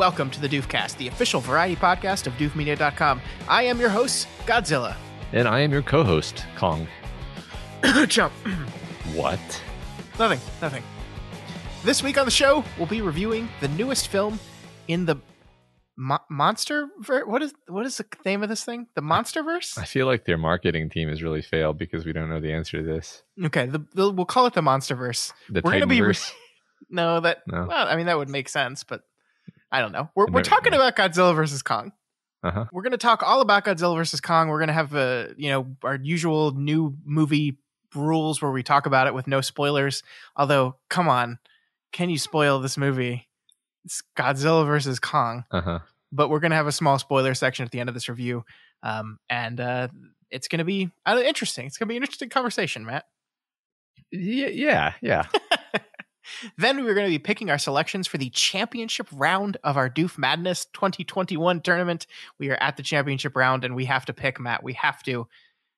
welcome to the Doofcast, the official variety podcast of doofmedia.com. I am your host, Godzilla. And I am your co-host, Kong. Jump. What? Nothing. This week on the show, we'll be reviewing the newest film in the Monsterverse. What is the name of this thing? The Monsterverse? I feel like their marketing team has really failed because we don't know the answer to this. Okay, we'll call it the Monsterverse. The Titanverse? No. Well, I mean, that would make sense, but I don't know. We're talking about Godzilla vs. Kong. Uh-huh. We're going to talk all about Godzilla vs. Kong. We're going to have our usual new movie rules where we talk about it with no spoilers. Although, come on, can you spoil this movie? It's Godzilla vs. Kong. Uh-huh. But we're going to have a small spoiler section at the end of this review. And it's going to be interesting. It's going to be an interesting conversation, Matt. Yeah. Then we're going to be picking our selections for the championship round of our Doof Madness 2021 tournament. We are at the championship round, and we have to pick, Matt. We have to.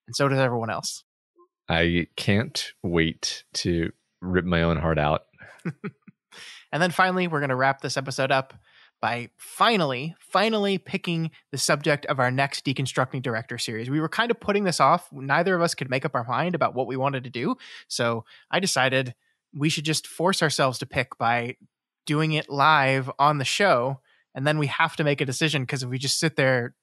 And so does everyone else. I can't wait to rip my own heart out. And then finally, we're going to wrap this episode up by finally picking the subject of our next Deconstructing Director series. We were kind of putting this off. Neither of us could make up our mind about what we wanted to do. So I decided we should just force ourselves to pick by doing it live on the show. And then we have to make a decision, because if we just sit there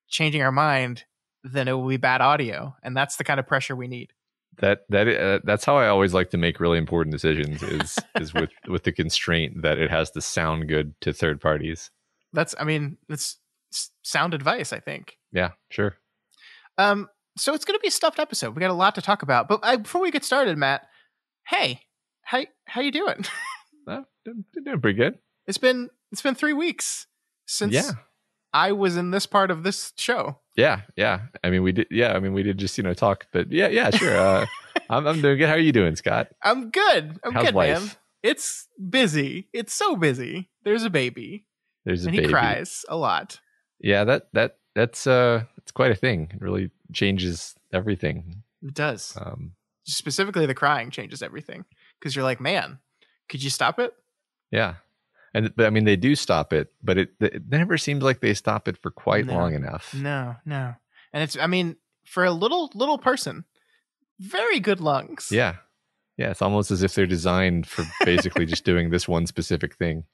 changing our mind, then it will be bad audio. And that's the kind of pressure we need. That's how I always like to make really important decisions is with the constraint that it has to sound good to third parties. That's sound advice, I think. Yeah, sure. So it's going to be a stuffed episode. We got a lot to talk about. But before we get started, Matt, hey, how you doing? They're doing pretty good. It's been 3 weeks since I was in this part of this show. Yeah. I mean, we did. Yeah, I mean, we did just talk. But yeah, sure. I'm doing good. How are you doing, Scott? I'm good. How's good, life? man. It's busy. It's so busy. There's a baby. And he cries a lot. Yeah, that's it's quite a thing. It really changes everything. It does. Specifically, the crying changes everything, because you're like, man, could you stop it? Yeah. But I mean, they do stop it, but it never seems like they stop it for quite long enough. No. And for a little person, very good lungs. Yeah. It's almost as if they're designed for basically just doing this one specific thing.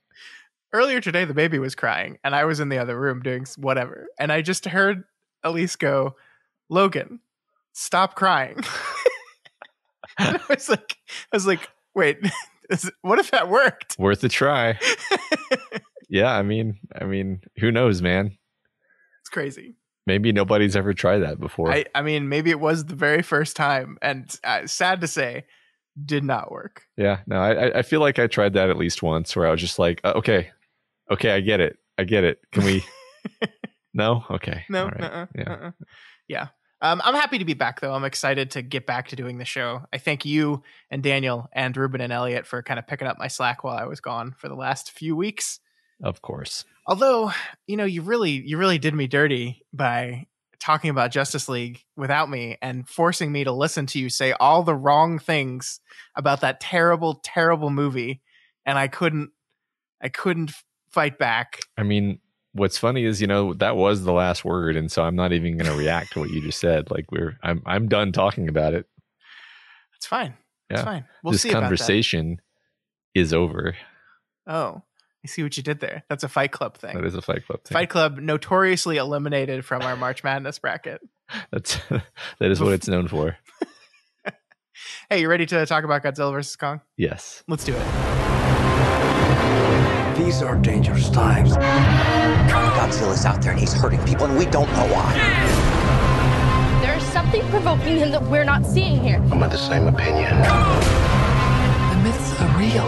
Earlier today, the baby was crying, and I was in the other room doing whatever. And I just heard Elise go, "Logan, stop crying." And I was like, wait, what if that worked? Worth a try. Yeah, I mean, who knows, man? It's crazy. Maybe nobody's ever tried that before. I mean, maybe it was the very first time, and sad to say, did not work. Yeah, no, I feel like I tried that at least once, where I was just like, okay, I get it. Can we? No, okay, no, right. Yeah. I'm happy to be back, though. I'm excited to get back to doing the show. I thank you and Daniel and Ruben and Elliot for kind of picking up my slack while I was gone for the last few weeks. Of course. Although, you really did me dirty by talking about Justice League without me and forcing me to listen to you say all the wrong things about that terrible, terrible movie. And I couldn't fight back. I mean, what's funny is, that was the last word, and so I'm not even going to react to what you just said. Like I'm done talking about it. It's fine. Yeah. It's fine. We'll this see about that. conversation is over. Oh, I see what you did there. That's a Fight Club thing. That is a Fight Club thing. Fight Club notoriously eliminated from our March Madness bracket. That is what it's known for. Hey, you ready to talk about Godzilla vs. Kong? Yes. Let's do it. These are dangerous times. Godzilla's out there and he's hurting people, and we don't know why. There's something provoking him that we're not seeing here. I'm of the same opinion. The myths are real.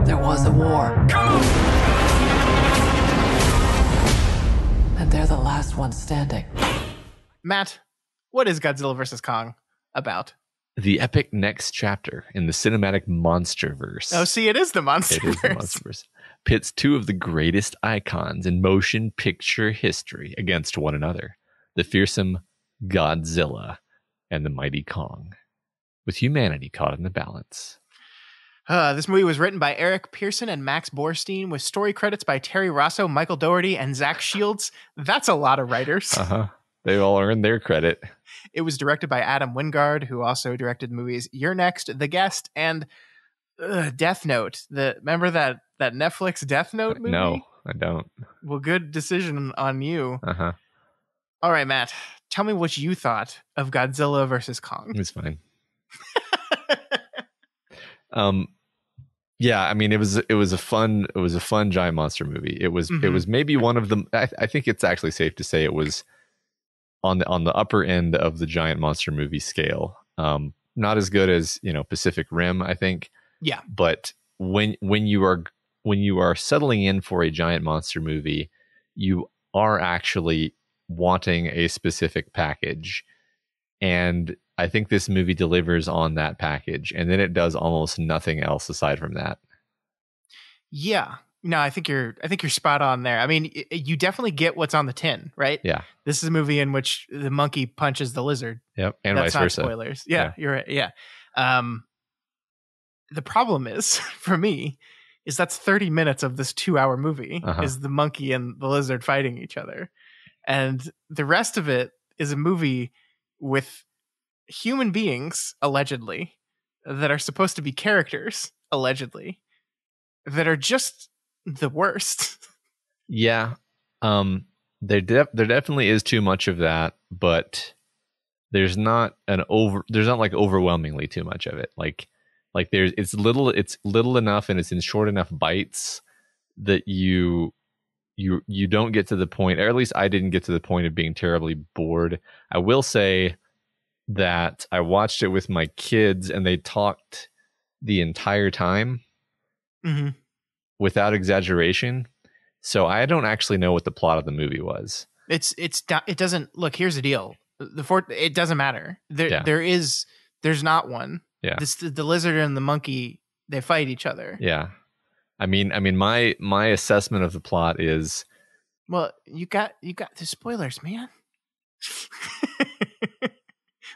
There was a war. And they're the last ones standing. Matt, what is Godzilla vs. Kong about? The epic next chapter in the cinematic Monsterverse. Oh, see, it is the Monsterverse. It is the Monsterverse. Pits two of the greatest icons in motion picture history against one another. The fearsome Godzilla and the mighty Kong, with humanity caught in the balance. This movie was written by Eric Pearson and Max Borstein, with story credits by Terry Rosso, Michael Dougherty, and Zach Shields. That's a lot of writers. They all earned their credit. It was directed by Adam Wingard, who also directed movies You're Next, The Guest, and Death Note. Remember that Netflix Death Note movie? No, I don't. Well, good decision on you. All right, Matt. Tell me what you thought of Godzilla vs Kong. It was fine. Yeah, I mean, it was a fun giant monster movie. It was maybe one of them. I think it's actually safe to say it was on the upper end of the giant monster movie scale. Not as good as, Pacific Rim, I think. Yeah. But when you are settling in for a giant monster movie, you are actually wanting a specific package. And I think this movie delivers on that package, and then it does almost nothing else aside from that. Yeah. No, I think you're spot on there. I mean, you definitely get what's on the tin, right? Yeah. This is a movie in which the monkey punches the lizard. Yep. And That's vice versa. Spoilers. Yeah, you're right. Yeah. The problem is, for me, is that's 30 minutes of this 2-hour movie is the monkey and the lizard fighting each other. And the rest of it is a movie with human beings, allegedly, that are supposed to be characters, allegedly, that are just the worst. Yeah. There definitely is too much of that, but there's not like overwhelmingly too much of it. Like it's little enough, and it's in short enough bites that you don't get to the point, or at least I didn't get to the point of being terribly bored. I will say that I watched it with my kids, and they talked the entire time without exaggeration. So I don't actually know what the plot of the movie was. It doesn't look. Here's the deal. It doesn't matter. There's not one. Yeah. The lizard and the monkey, they fight each other. Yeah. I mean, my assessment of the plot is, well, you got the spoilers, man.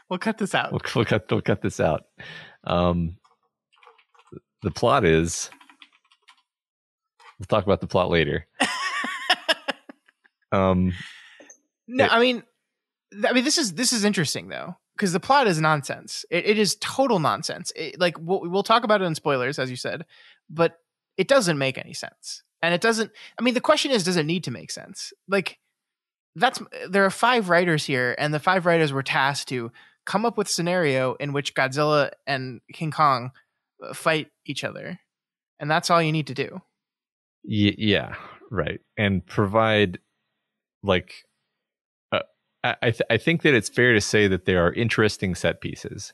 We'll cut this out. We'll cut this out. The plot is, we'll talk about the plot later. No, I mean, this is interesting though, because the plot is nonsense. It is total nonsense. We'll talk about it in spoilers, as you said, but it doesn't make any sense. And it doesn't. I mean, the question is, does it need to make sense? There are 5 writers here, and the 5 writers were tasked to come up with a scenario in which Godzilla and King Kong fight each other, and that's all you need to do. Yeah, right, and provide I think that it's fair to say that there are interesting set pieces.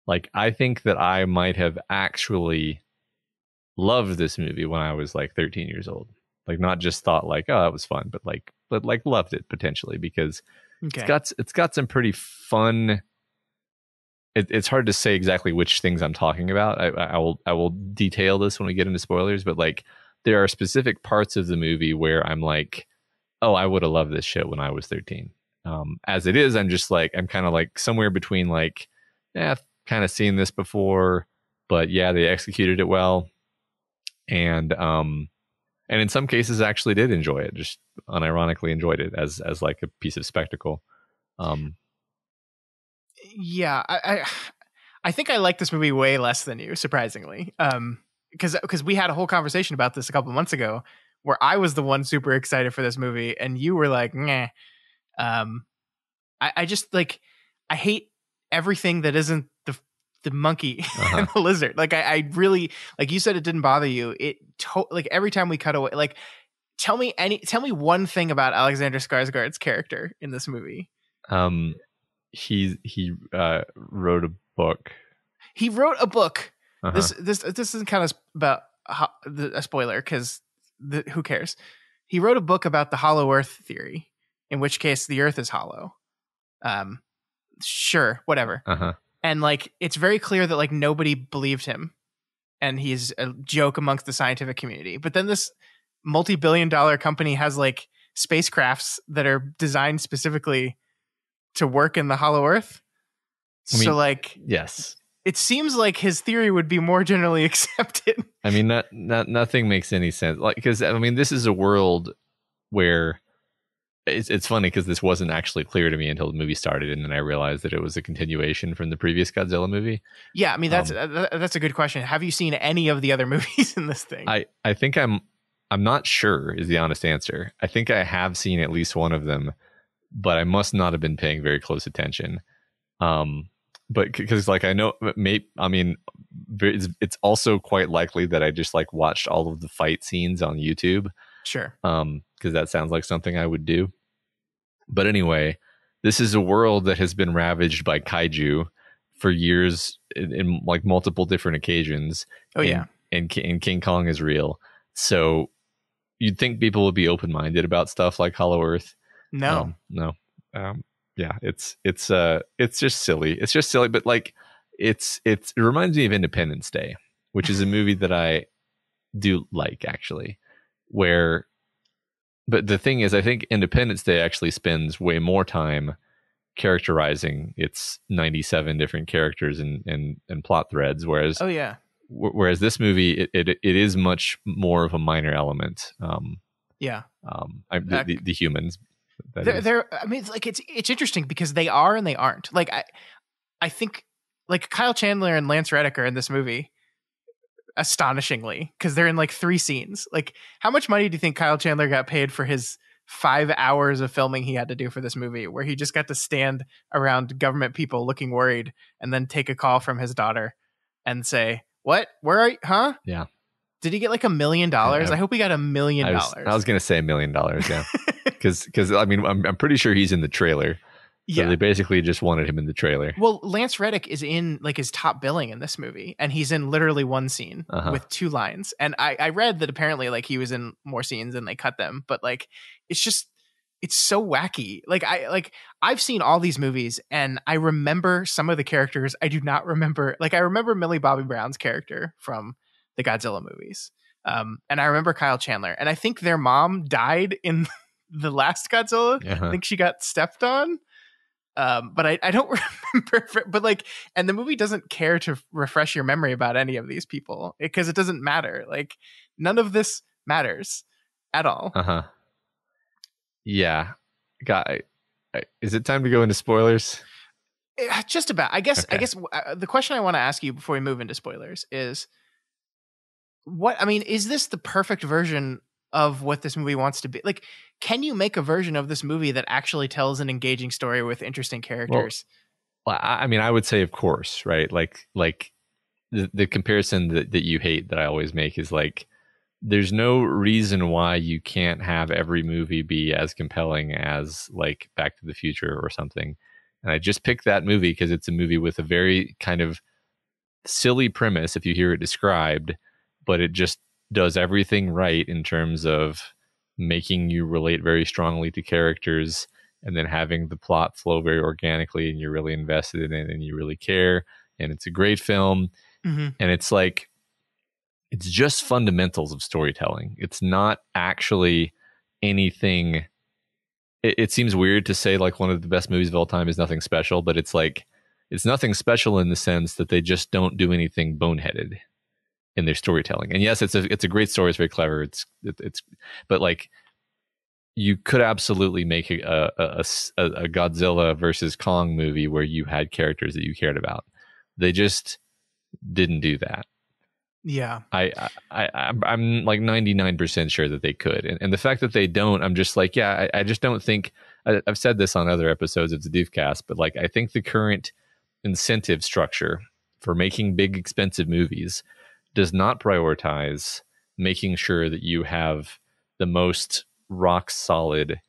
Like, I think that I might have actually loved this movie when I was 13 years old. Like, not just thought oh, that was fun, but loved it potentially, because it's got some pretty fun. It's hard to say exactly which things I'm talking about. I will detail this when we get into spoilers, but there are specific parts of the movie where I'm oh, I would have loved this shit when I was 13. As it is, I'm just I'm kind of somewhere between I've kind of seen this before, but yeah, they executed it well, and in some cases actually did enjoy it, just unironically enjoyed it as a piece of spectacle. Yeah, I think I like this movie way less than you, surprisingly. Because we had a whole conversation about this a couple months ago, where I was the one super excited for this movie, and you were like, "Meh." I just I hate everything that isn't the monkey and the lizard. I really, you said, it didn't bother you. Every time we cut away, tell me one thing about Alexander Skarsgård's character in this movie. He wrote a book. He wrote a book. This isn't kind of about a spoiler, because who cares? He wrote a book about the hollow Earth theory, in which case the Earth is hollow. Sure, whatever. And it's very clear that nobody believed him, and he's a joke amongst the scientific community. But then this multi-billion-dollar company has spacecrafts that are designed specifically to work in the hollow Earth. Yes. it seems like his theory would be more generally accepted. I mean, nothing makes any sense. Like, because I mean, this is a world where it's funny because this wasn't actually clear to me until the movie started, and then I realized that it was a continuation from the previous Godzilla movie. Yeah, I mean that's a good question. Have you seen any of the other movies in this thing? I think I'm not sure is the honest answer. I think I have seen at least one of them, but I must not have been paying very close attention. But because like I know, I mean, it's also quite likely that I just like watched all of the fight scenes on YouTube. Sure. Because that sounds like something I would do. But anyway, this is a world that has been ravaged by kaiju for years in like multiple different occasions. Oh yeah. And King Kong is real. So you'd think people would be open-minded about stuff like Hollow Earth. No. No. Yeah, it's just silly. It's just silly, but like it reminds me of Independence Day, which is a movie that I do like actually. But the thing is, I think Independence Day actually spends way more time characterizing its 97 different characters and plot threads, whereas whereas this movie it is much more of a minor element. The humans. They're I mean, like it's interesting because they are and they aren't. Like I think like Kyle Chandler and Lance Reddick are in this movie astonishingly because they're in like 3 scenes. Like how much money do you think Kyle Chandler got paid for his 5 hours of filming he had to do for this movie, where he just got to stand around government people looking worried and then take a call from his daughter and say, "What? Where are you? Huh?" Yeah. Did he get like $1 million? I hope he got $1 million. I was going to say $1 million. Yeah. Because I mean, I'm pretty sure he's in the trailer. So they basically just wanted him in the trailer. Well, Lance Reddick is in like his top billing in this movie, and he's in literally 1 scene with 2 lines. And I read that apparently like he was in more scenes and they cut them, but like it's so wacky. Like I've seen all these movies and I remember some of the characters. I do not remember. Like I remember Millie Bobby Brown's character from the Godzilla movies, and I remember Kyle Chandler, and I think their mom died in the last Godzilla. I think she got stepped on. But I don't remember, but like, and the movie doesn't care to refresh your memory about any of these people because it doesn't matter. Like none of this matters at all. Yeah. Is it time to go into spoilers? Just about, I guess the question I want to ask you before we move into spoilers is is this the perfect version of what this movie wants to be? Like, can you make a version of this movie that actually tells an engaging story with interesting characters? Well, I mean, I would say, of course, right? Like the comparison that you hate that I always make is like, there's no reason why you can't have every movie be as compelling as like Back to the Future or something. And I just picked that movie because it's a movie with a very kind of silly premise if you hear it described, but it just does everything right in terms of making you relate very strongly to characters and then having the plot flow very organically and you're really invested in it and you really care. And it's a great film. And it's like, it's just fundamentals of storytelling. It's not actually anything. It seems weird to say like one of the best movies of all time is nothing special, but it's like, it's nothing special in the sense that they just don't do anything boneheaded in their storytelling. And yes, it's a great story. It's very clever. But like you could absolutely make a Godzilla versus Kong movie where you had characters that you cared about. They just didn't do that. Yeah. I'm like 99% sure that they could. And the fact that they don't, I'm just like, yeah, I just don't think, I've said this on other episodes of the Doofcast, but like, I think the current incentive structure for making big, expensive movies does not prioritize making sure that you have the most rock solid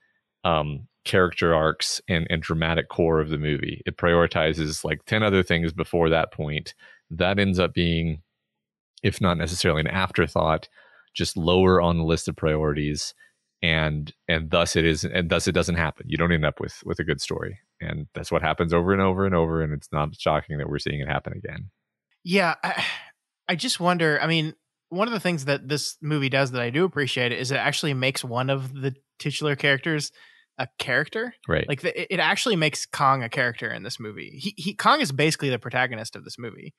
character arcs and dramatic core of the movie. It prioritizes like 10 other things before that point. That ends up being, if not necessarily an afterthought, just lower on the list of priorities. And thus it doesn't happen. You don't end up with a good story. And that's what happens over and over and over. And it's not shocking that we're seeing it happen again. Yeah. I just wonder, I mean, one of the things that this movie does that I do appreciate is it actually makes one of the titular characters a character. Right. Like it actually makes Kong a character in this movie. Kong is basically the protagonist of this movie.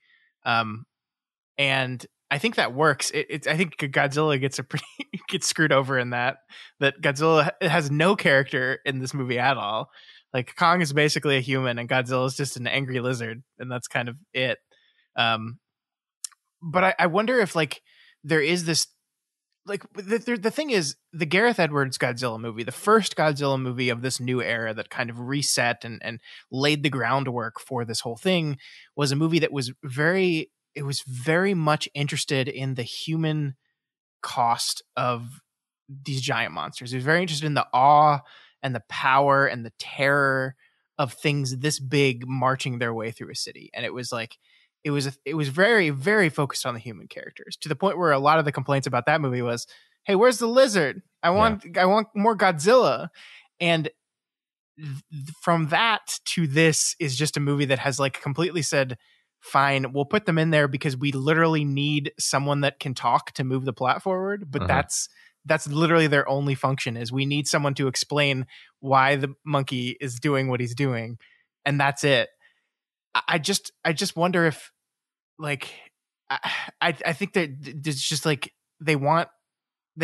And I think that works. I think Godzilla gets screwed over in that Godzilla has no character in this movie at all. Like Kong is basically a human and Godzilla is just an angry lizard, and that's kind of it. But I wonder if like there is this, like the thing is, the Gareth Edwards Godzilla movie, the first Godzilla movie of this new era that kind of reset and laid the groundwork for this whole thing, was a movie that was very much interested in the human cost of these giant monsters. It was very interested in the awe and the power and the terror of things this big marching their way through a city. And it was like, it was very, very focused on the human characters, to the point where a lot of the complaints about that movie was, hey, where's the lizard? I want more Godzilla. And from that to this is just a movie that has like completely said, fine, we'll put them in there because we literally need someone that can talk to move the plot forward. But that's literally their only function, is we need someone to explain why the monkey is doing what he's doing. And that's it. I just wonder if, like, I think that it's just like they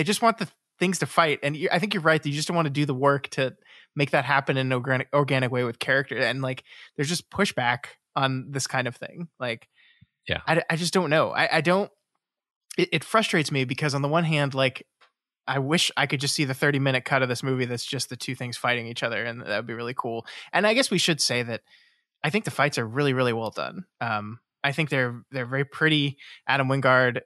just want the things to fight. And I think you're right. They just don't want to do the work to make that happen in an organic way with character. And like, there's just pushback on this kind of thing. Like, yeah, I just don't know. It frustrates me because on the one hand, like, I wish I could just see the 30-minute cut of this movie that's just the two things fighting each other, and that would be really cool. And I guess we should say that I think the fights are really, really well done. I think they're very pretty. Adam Wingard,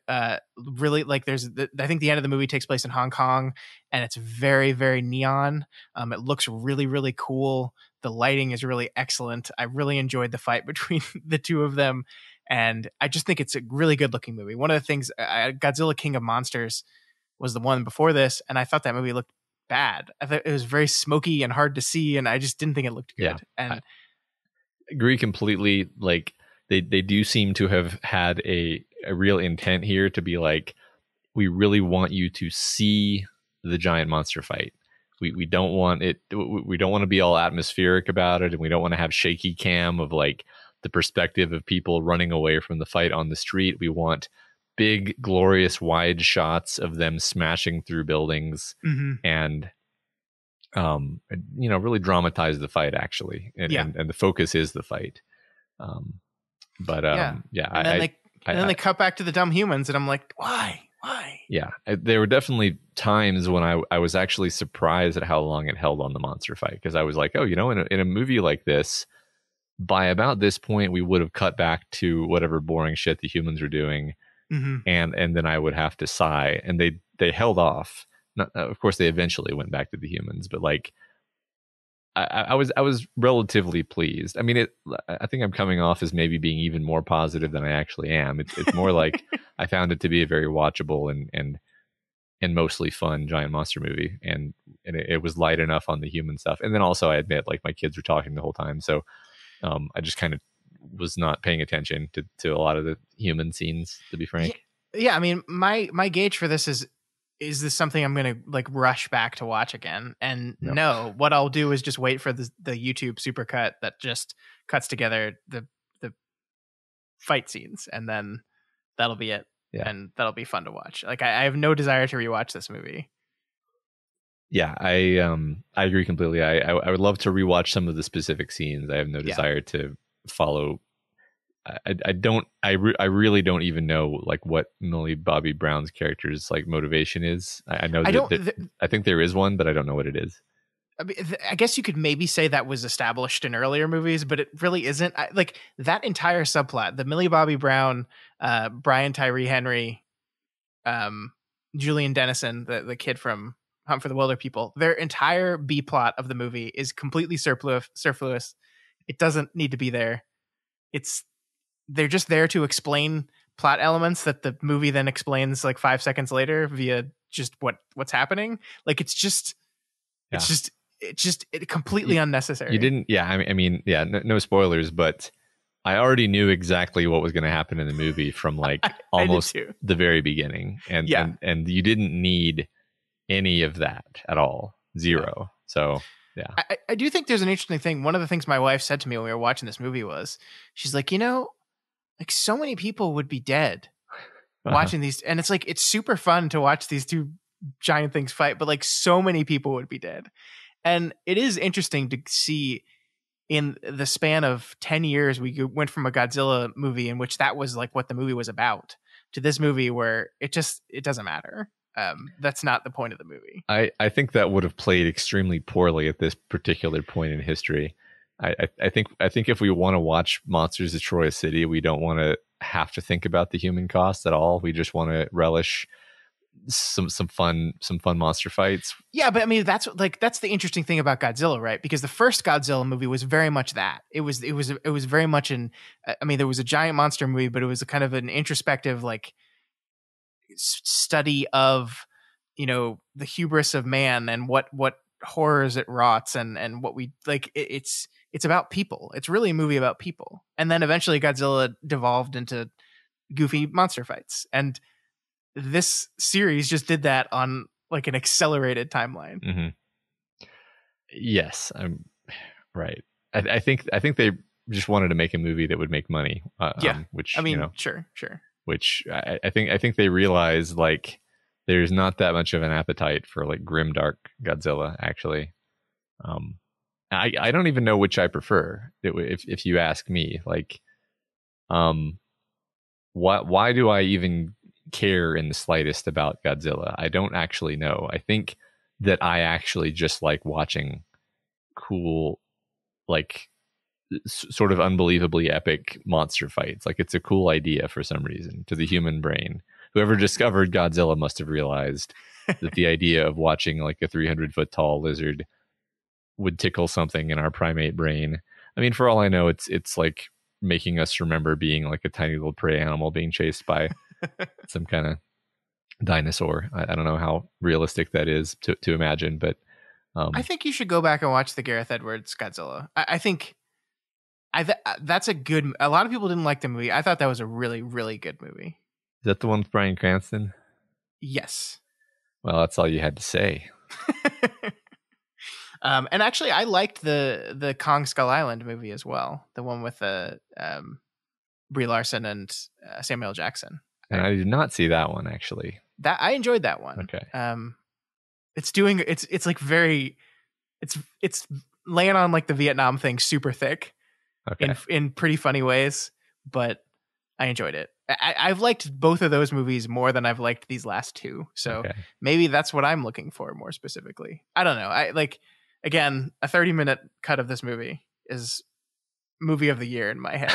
really, like, I think the end of the movie takes place in Hong Kong, and it's very, very neon. It looks really, really cool. The lighting is really excellent. I really enjoyed the fight between the two of them, and I just think it's a really good looking movie. One of the things, Godzilla King of Monsters was the one before this, and I thought that movie looked bad. I thought it was very smoky and hard to see, and I just didn't think it looked good. Yeah, and I agree completely. Like, they do seem to have had a real intent here to be like, we really want you to see the giant monster fight. We don't want it. We don't want to be all atmospheric about it, and we don't want to have shaky cam of like the perspective of people running away from the fight on the street. We want big, glorious, wide shots of them smashing through buildings, and really dramatize the fight, actually. And the focus is the fight. And then they cut back to the dumb humans, and I'm like, why? Yeah, there were definitely times when I was actually surprised at how long it held on the monster fight, because I was like, oh, in a movie like this, by about this point, we would have cut back to whatever boring shit the humans are doing, and then I would have to sigh. And they held off. Of course, they eventually went back to the humans, but like, I was relatively pleased. I mean, I think I'm coming off as maybe being even more positive than I actually am. It's more like I found it to be a very watchable and mostly fun giant monster movie, and it was light enough on the human stuff. And then also, I admit, like, my kids were talking the whole time, so I just kind of was not paying attention to a lot of the human scenes, to be frank. Yeah, I mean, my gauge for this is this something I'm going to like rush back to watch again? And no, what I'll do is just wait for the YouTube supercut that just cuts together the fight scenes, and then that'll be it. Yeah. And that'll be fun to watch. Like, I have no desire to rewatch this movie. Yeah, I agree completely. I would love to rewatch some of the specific scenes. I have no desire to follow. I really don't even know like what Millie Bobby Brown's character's like motivation is. I know I think there is one, but I don't know what it is. I mean, I guess you could maybe say that was established in earlier movies, but it really isn't. Like, that entire subplot, the Millie Bobby Brown, Brian Tyree Henry, Julian Dennison, the kid from Hunt for the Wilder People, their entire B plot of the movie is completely superfluous. It doesn't need to be there. They're just there to explain plot elements that the movie then explains like 5 seconds later via just what's happening. Like, it's completely unnecessary. You didn't, I mean, no spoilers, but I already knew exactly what was going to happen in the movie from like almost the very beginning, and you didn't need any of that at all. Zero. So Yeah. I do think there's an interesting thing. One of the things my wife said to me when we were watching this movie was, she's like, like so many people would be dead watching these. And it's like, it's super fun to watch these two giant things fight, but like so many people would be dead. And it is interesting to see in the span of 10 years, we went from a Godzilla movie in which that was like what the movie was about to this movie where it doesn't matter. That's not the point of the movie. I think that would have played extremely poorly at this particular point in history. I think if we want to watch Monsters Destroy a City, we don't want to have to think about the human cost at all. We just want to relish some fun monster fights. Yeah, but I mean that's the interesting thing about Godzilla, right? Because the first Godzilla movie was very much that. It was very much there was a giant monster movie, but it was a kind of an introspective like study of the hubris of man and what horrors it wroughts and what we like. It's about people. It's really a movie about people. And then eventually Godzilla devolved into goofy monster fights, and this series just did that on like an accelerated timeline. Mm-hmm. Yes, I'm right. I think they just wanted to make a movie that would make money. Which sure. Which I think they realized like there's not that much of an appetite for like grim dark Godzilla. Actually, I don't even know which I prefer. If you ask me, like, why do I even care in the slightest about Godzilla? I don't actually know. I think that I actually just like watching cool, like sort of unbelievably epic monster fights. Like it's a cool idea for some reason to the human brain. Whoever discovered Godzilla must have realized that the idea of watching like a 300-foot tall lizard would tickle something in our primate brain. I mean, for all I know, it's like making us remember being like a tiny little prey animal being chased by some kind of dinosaur. I don't know how realistic that is to imagine, but I think you should go back and watch the Gareth Edwards Godzilla. I think that's a good. A lot of people didn't like the movie. I thought that was a really, really good movie. Is that the one with Bryan Cranston? Yes. Well, that's all you had to say. And actually, I liked the Kong Skull Island movie as well. The one with Brie Larson and Samuel L. Jackson. And I did not see that one actually. That I enjoyed that one. Okay. It's like very, it's laying on like the Vietnam thing super thick. Okay. In pretty funny ways, but I enjoyed it. I've liked both of those movies more than I've liked these last two. So maybe that's what I'm looking for more specifically. I don't know. I like, again, a 30-minute cut of this movie is movie of the year in my head.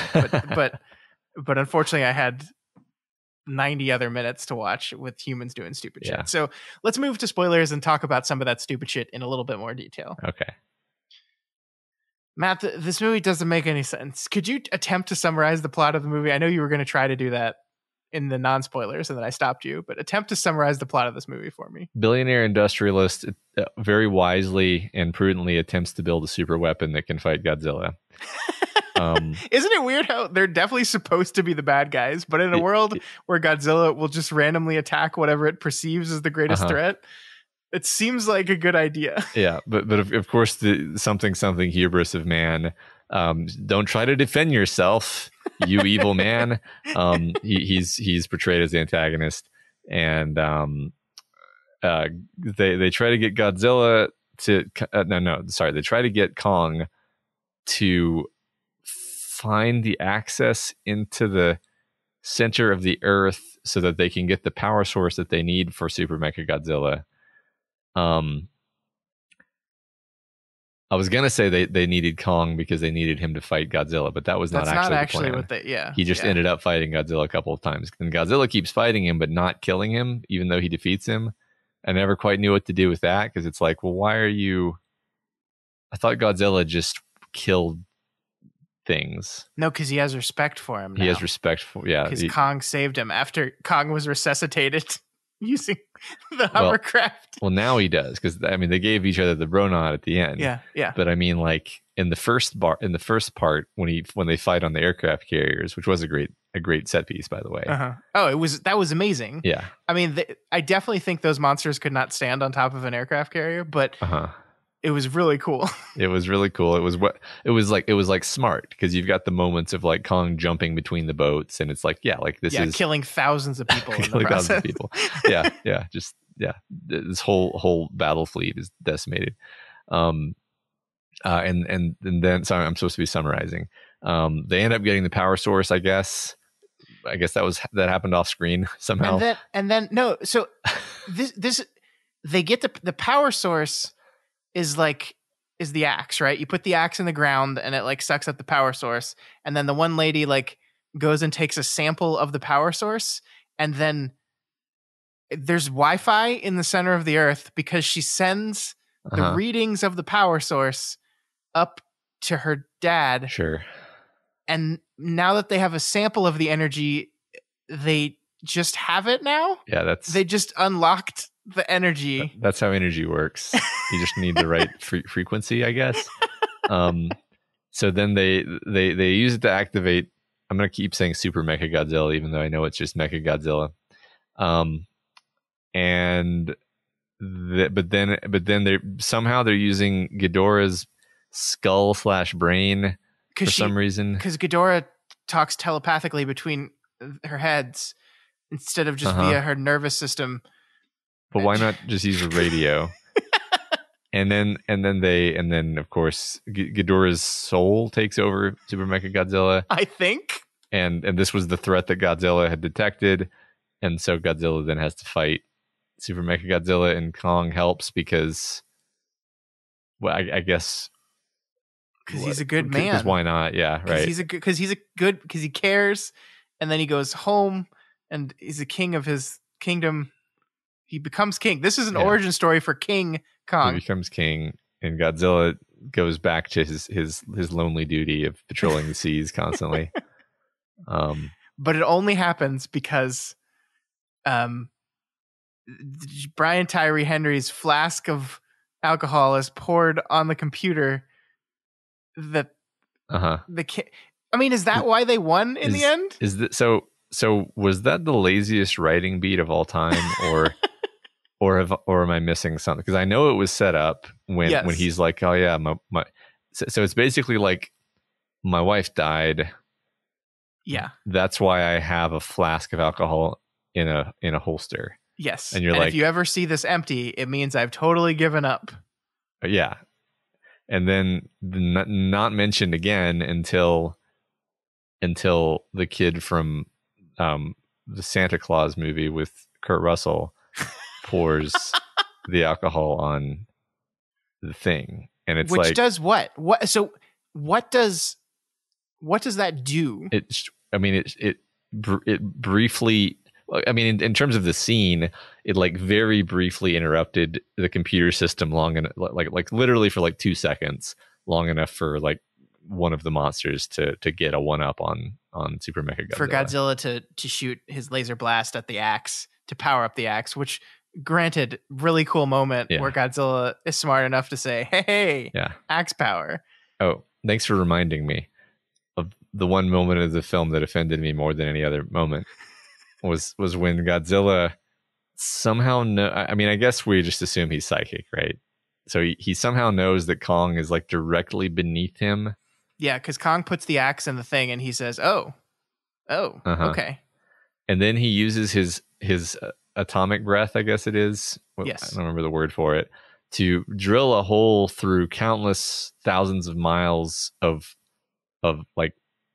But unfortunately I had 90 other minutes to watch with humans doing stupid shit. So let's move to spoilers and talk about some of that stupid shit in a little bit more detail. Okay. Matt, this movie doesn't make any sense. Could you attempt to summarize the plot of the movie? I know you were going to try to do that in the non-spoilers and then I stopped you, but attempt to summarize the plot of this movie for me. Billionaire industrialist very wisely and prudently attempts to build a super weapon that can fight Godzilla. Isn't it weird how they're definitely supposed to be the bad guys, but in a world where Godzilla will just randomly attack whatever it perceives as the greatest threat, it seems like a good idea. Yeah, but of course the something hubris of man. Don't try to defend yourself, you evil man. He's portrayed as the antagonist, and they try to get Godzilla to they try to get Kong to find the access into the center of the earth so that they can get the power source that they need for Super Mechagodzilla. I was gonna say they needed Kong because they needed him to fight Godzilla, but that was not actually what they. Yeah, he just ended up fighting Godzilla a couple of times, and Godzilla keeps fighting him but not killing him, even though he defeats him. I never quite knew what to do with that because it's like, well, why are you? I thought Godzilla just killed things. No, because he has respect for him now. He has respect for because Kong saved him after Kong was resuscitated using the hovercraft. Well, now he does because I mean they gave each other the bro nod at the end. Yeah. But I mean, like in the first part when they fight on the aircraft carriers, which was a great set piece, by the way. Oh, that was amazing. Yeah. I mean, I definitely think those monsters could not stand on top of an aircraft carrier, but it was really cool. It was really cool. It was like smart, because you've got the moments of like Kong jumping between the boats, and it's like, this is killing thousands of people in the killing thousands process. of people. This whole battle fleet is decimated. And then, sorry, I'm supposed to be summarizing. They end up getting the power source, I guess that happened off screen somehow. And then no, so this they get the power source is the axe, right? You put the axe in the ground and it like sucks up the power source, and then the one lady like goes and takes a sample of the power source, and then there's Wi-Fi in the center of the earth because she sends the readings of the power source up to her dad. Sure. And now that they have a sample of the energy, they just have it now. Yeah, they just unlocked the energy. That's how energy works. You just need the right frequency, I guess. So then they use it to activate. I'm gonna keep saying Super Mechagodzilla, even though I know it's just Mechagodzilla. But then they're using Ghidorah's skull / brain for some reason. Because Ghidorah talks telepathically between her heads instead of just via her nervous system. But why not just use a radio? and then of course Ghidorah's soul takes over Super Mechagodzilla, I think. And this was the threat that Godzilla had detected, and so Godzilla then has to fight Super Mechagodzilla, and Kong helps because, well, I guess because he's a good man. Because why not? Yeah, right. Because he cares, and then he goes home, and he's a king of his kingdom. He becomes king. This is an origin story for King Kong. He becomes king, and Godzilla goes back to his lonely duty of patrolling the seas constantly. But it only happens because Brian Tyree Henry's flask of alcohol is poured on the computer. I mean, is that why they won in the end? Is that so? Was that the laziest writing beat of all time, or am I missing something? Because I know it was set up when he's like, oh yeah, my so it's basically like my wife died. Yeah, that's why I have a flask of alcohol in a holster. Yes, and you're like, if you ever see this empty, it means I've totally given up. Yeah, and then not mentioned again until the kid from the Santa Claus movie with Kurt Russell pours the alcohol on the thing, and it's which does what? So what does that do? It briefly. I mean, in terms of the scene, it like very briefly interrupted the computer system long enough, like literally for like 2 seconds, long enough for like one of the monsters to get a 1-up on Super Mechagodzilla. For Godzilla to shoot his laser blast at the axe to power up the axe, which granted, really cool moment where Godzilla is smart enough to say, hey, axe power. Oh, thanks for reminding me of the one moment of the film that offended me more than any other moment. was when Godzilla somehow I mean, I guess we just assume he's psychic, right? So he somehow knows that Kong is like directly beneath him. Yeah, because Kong puts the axe in the thing and he says, oh, okay. And then he uses his atomic breath, I guess it is. Yes. I don't remember the word for it. To drill a hole through countless thousands of miles of like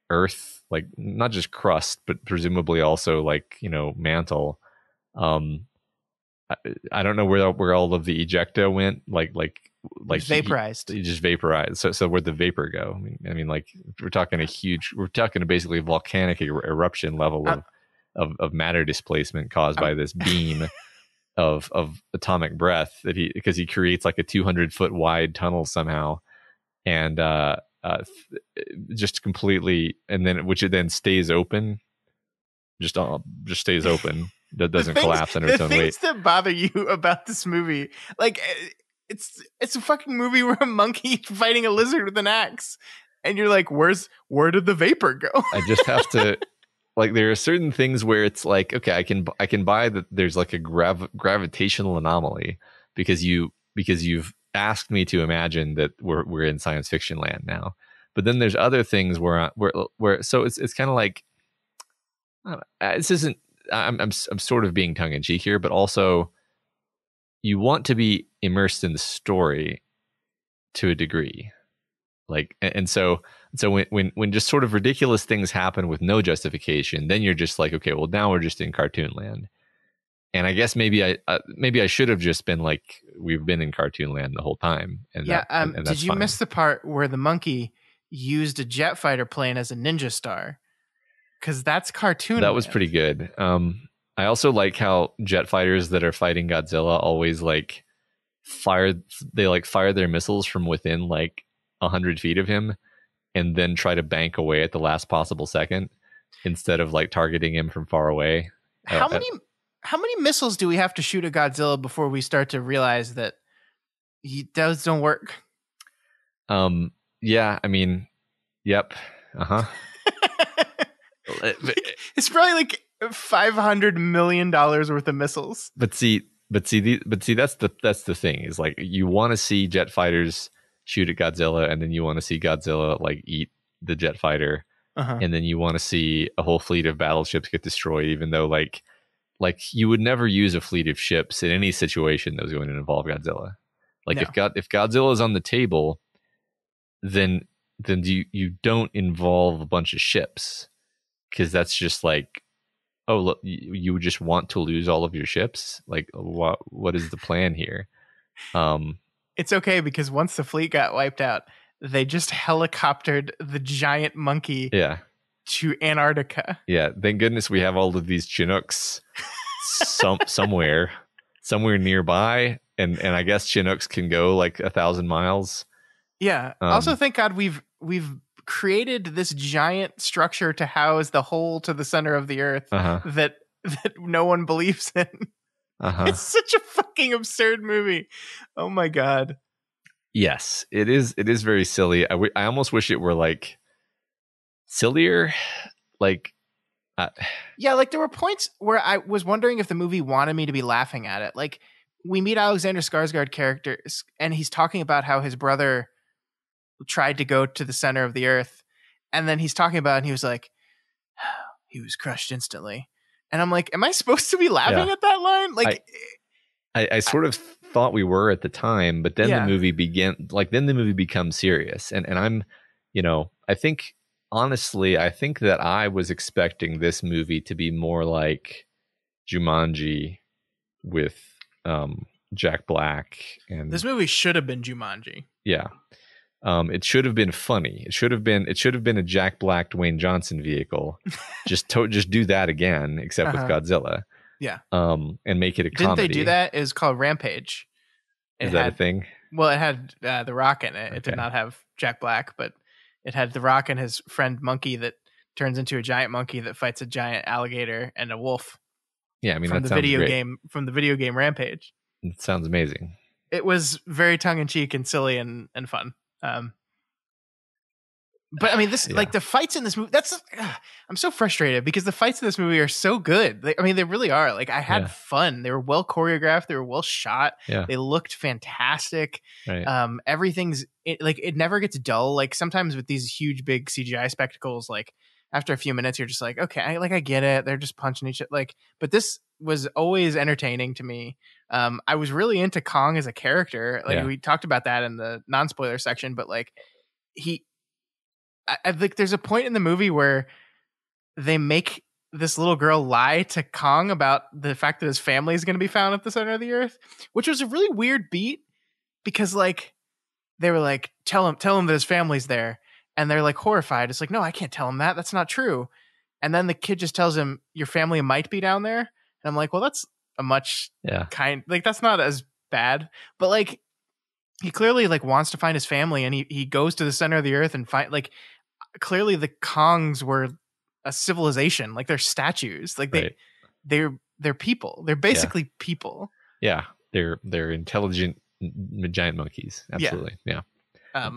earth, like not just crust, but presumably also like, mantle. I don't know where all of the ejecta went, like vaporized. He just vaporized. So where'd the vapor go? I mean, like we're talking basically a volcanic eruption level of matter displacement caused by this beam of atomic breath because he creates like a 200-foot wide tunnel somehow, and just completely, and then which it then stays open, just stays open. That doesn't collapse under its own weight. The things that bother you about this movie, like it's a fucking movie where a monkey fighting a lizard with an axe, and you're like, where did the vapor go? I just have to, like, there are certain things where it's like, okay, I can buy that there's like a gravitational anomaly because you've asked me to imagine that we're in science fiction land now. But then there's other things where so it's kind of like, this isn't. I'm sort of being tongue in cheek here, but also you want to be immersed in the story to a degree, like, and so when just sort of ridiculous things happen with no justification, then you're just like, okay, well now we're just in cartoon land. And I guess maybe I should have just been like, we've been in cartoon land the whole time. And yeah. and Did you miss the part where the monkey used a jet fighter plane as a ninja star? Because that's cartoon. That was pretty good. I also like how jet fighters that are fighting Godzilla always like fire their missiles from within like 100 feet of him, and then try to bank away at the last possible second instead of like targeting him from far away. How many missiles do we have to shoot at Godzilla before we start to realize that those don't work? Yeah, I mean, yep. It's probably like $500 million worth of missiles. But see, that's the thing, is like, you want to see jet fighters shoot at Godzilla, and then you want to see Godzilla like eat the jet fighter, and then you want to see a whole fleet of battleships get destroyed, even though like you would never use a fleet of ships in any situation that was going to involve Godzilla. Like, no. if Godzilla is on the table, then you don't involve a bunch of ships, because that's just like, oh, look, you just want to lose all of your ships? Like, what is the plan here? It's okay, because once the fleet got wiped out, they just helicoptered the giant monkey to Antarctica. Yeah, thank goodness we have all of these Chinooks somewhere nearby, and I guess Chinooks can go like 1,000 miles. Yeah. Also, thank God we've created this giant structure to house the hole to the center of the earth that no one believes in. It's such a fucking absurd movie. Oh my God. Yes, it is very silly. I almost wish it were like sillier. Like, yeah, like there were points where I was wondering if the movie wanted me to be laughing at it. Like, we meet Alexander Skarsgård characters, and he's talking about how his brother tried to go to the center of the earth, and then he's talking about it, and he was like, he was crushed instantly. And I'm like, am I supposed to be laughing at that line? Like, I sort of thought we were at the time, but then the movie becomes serious. And I'm, honestly, I think that I was expecting this movie to be more like Jumanji with Jack Black. And this movie should have been Jumanji. Yeah. It should have been funny. It should have been a Jack Black, Dwayne Johnson vehicle. just do that again, except with Godzilla. Yeah. And make it a comedy. Didn't they do that? It was called Rampage. Is that a thing? Well, it had The Rock in it. It did not have Jack Black, but it had The Rock and his friend Monkey that turns into a giant monkey that fights a giant alligator and a wolf. Yeah, I mean, from that the video great. game from the video game Rampage. It sounds amazing. It was very tongue in cheek and silly and fun. But I mean, this like the fights in this movie. I'm so frustrated because the fights in this movie are so good. They really are. Like, I had fun. They were well choreographed. They were well shot. Yeah. They looked fantastic. Right. Everything's it never gets dull. Like, sometimes with these huge big CGI spectacles, like after a few minutes, you're just like, okay, I get it. They're just punching each other. Like, but this was always entertaining to me. I was really into Kong as a character. Like, we talked about that in the non-spoiler section, but like I think there's a point in the movie where they make this little girl lie to Kong about the fact that his family is going to be found at the center of the earth, which was a really weird beat because like they were like, tell him that his family's there. And they're like horrified. It's like, no, I can't tell him that. That's not true. And then the kid just tells him, your family might be down there. And I'm like, well, that's a much that's not as bad, but like he clearly like wants to find his family, and he goes to the center of the earth and find, like, clearly the Kongs were a civilization. Like, they're statues. Like they're people. They're basically people. Yeah. They're intelligent giant monkeys. Absolutely. Yeah.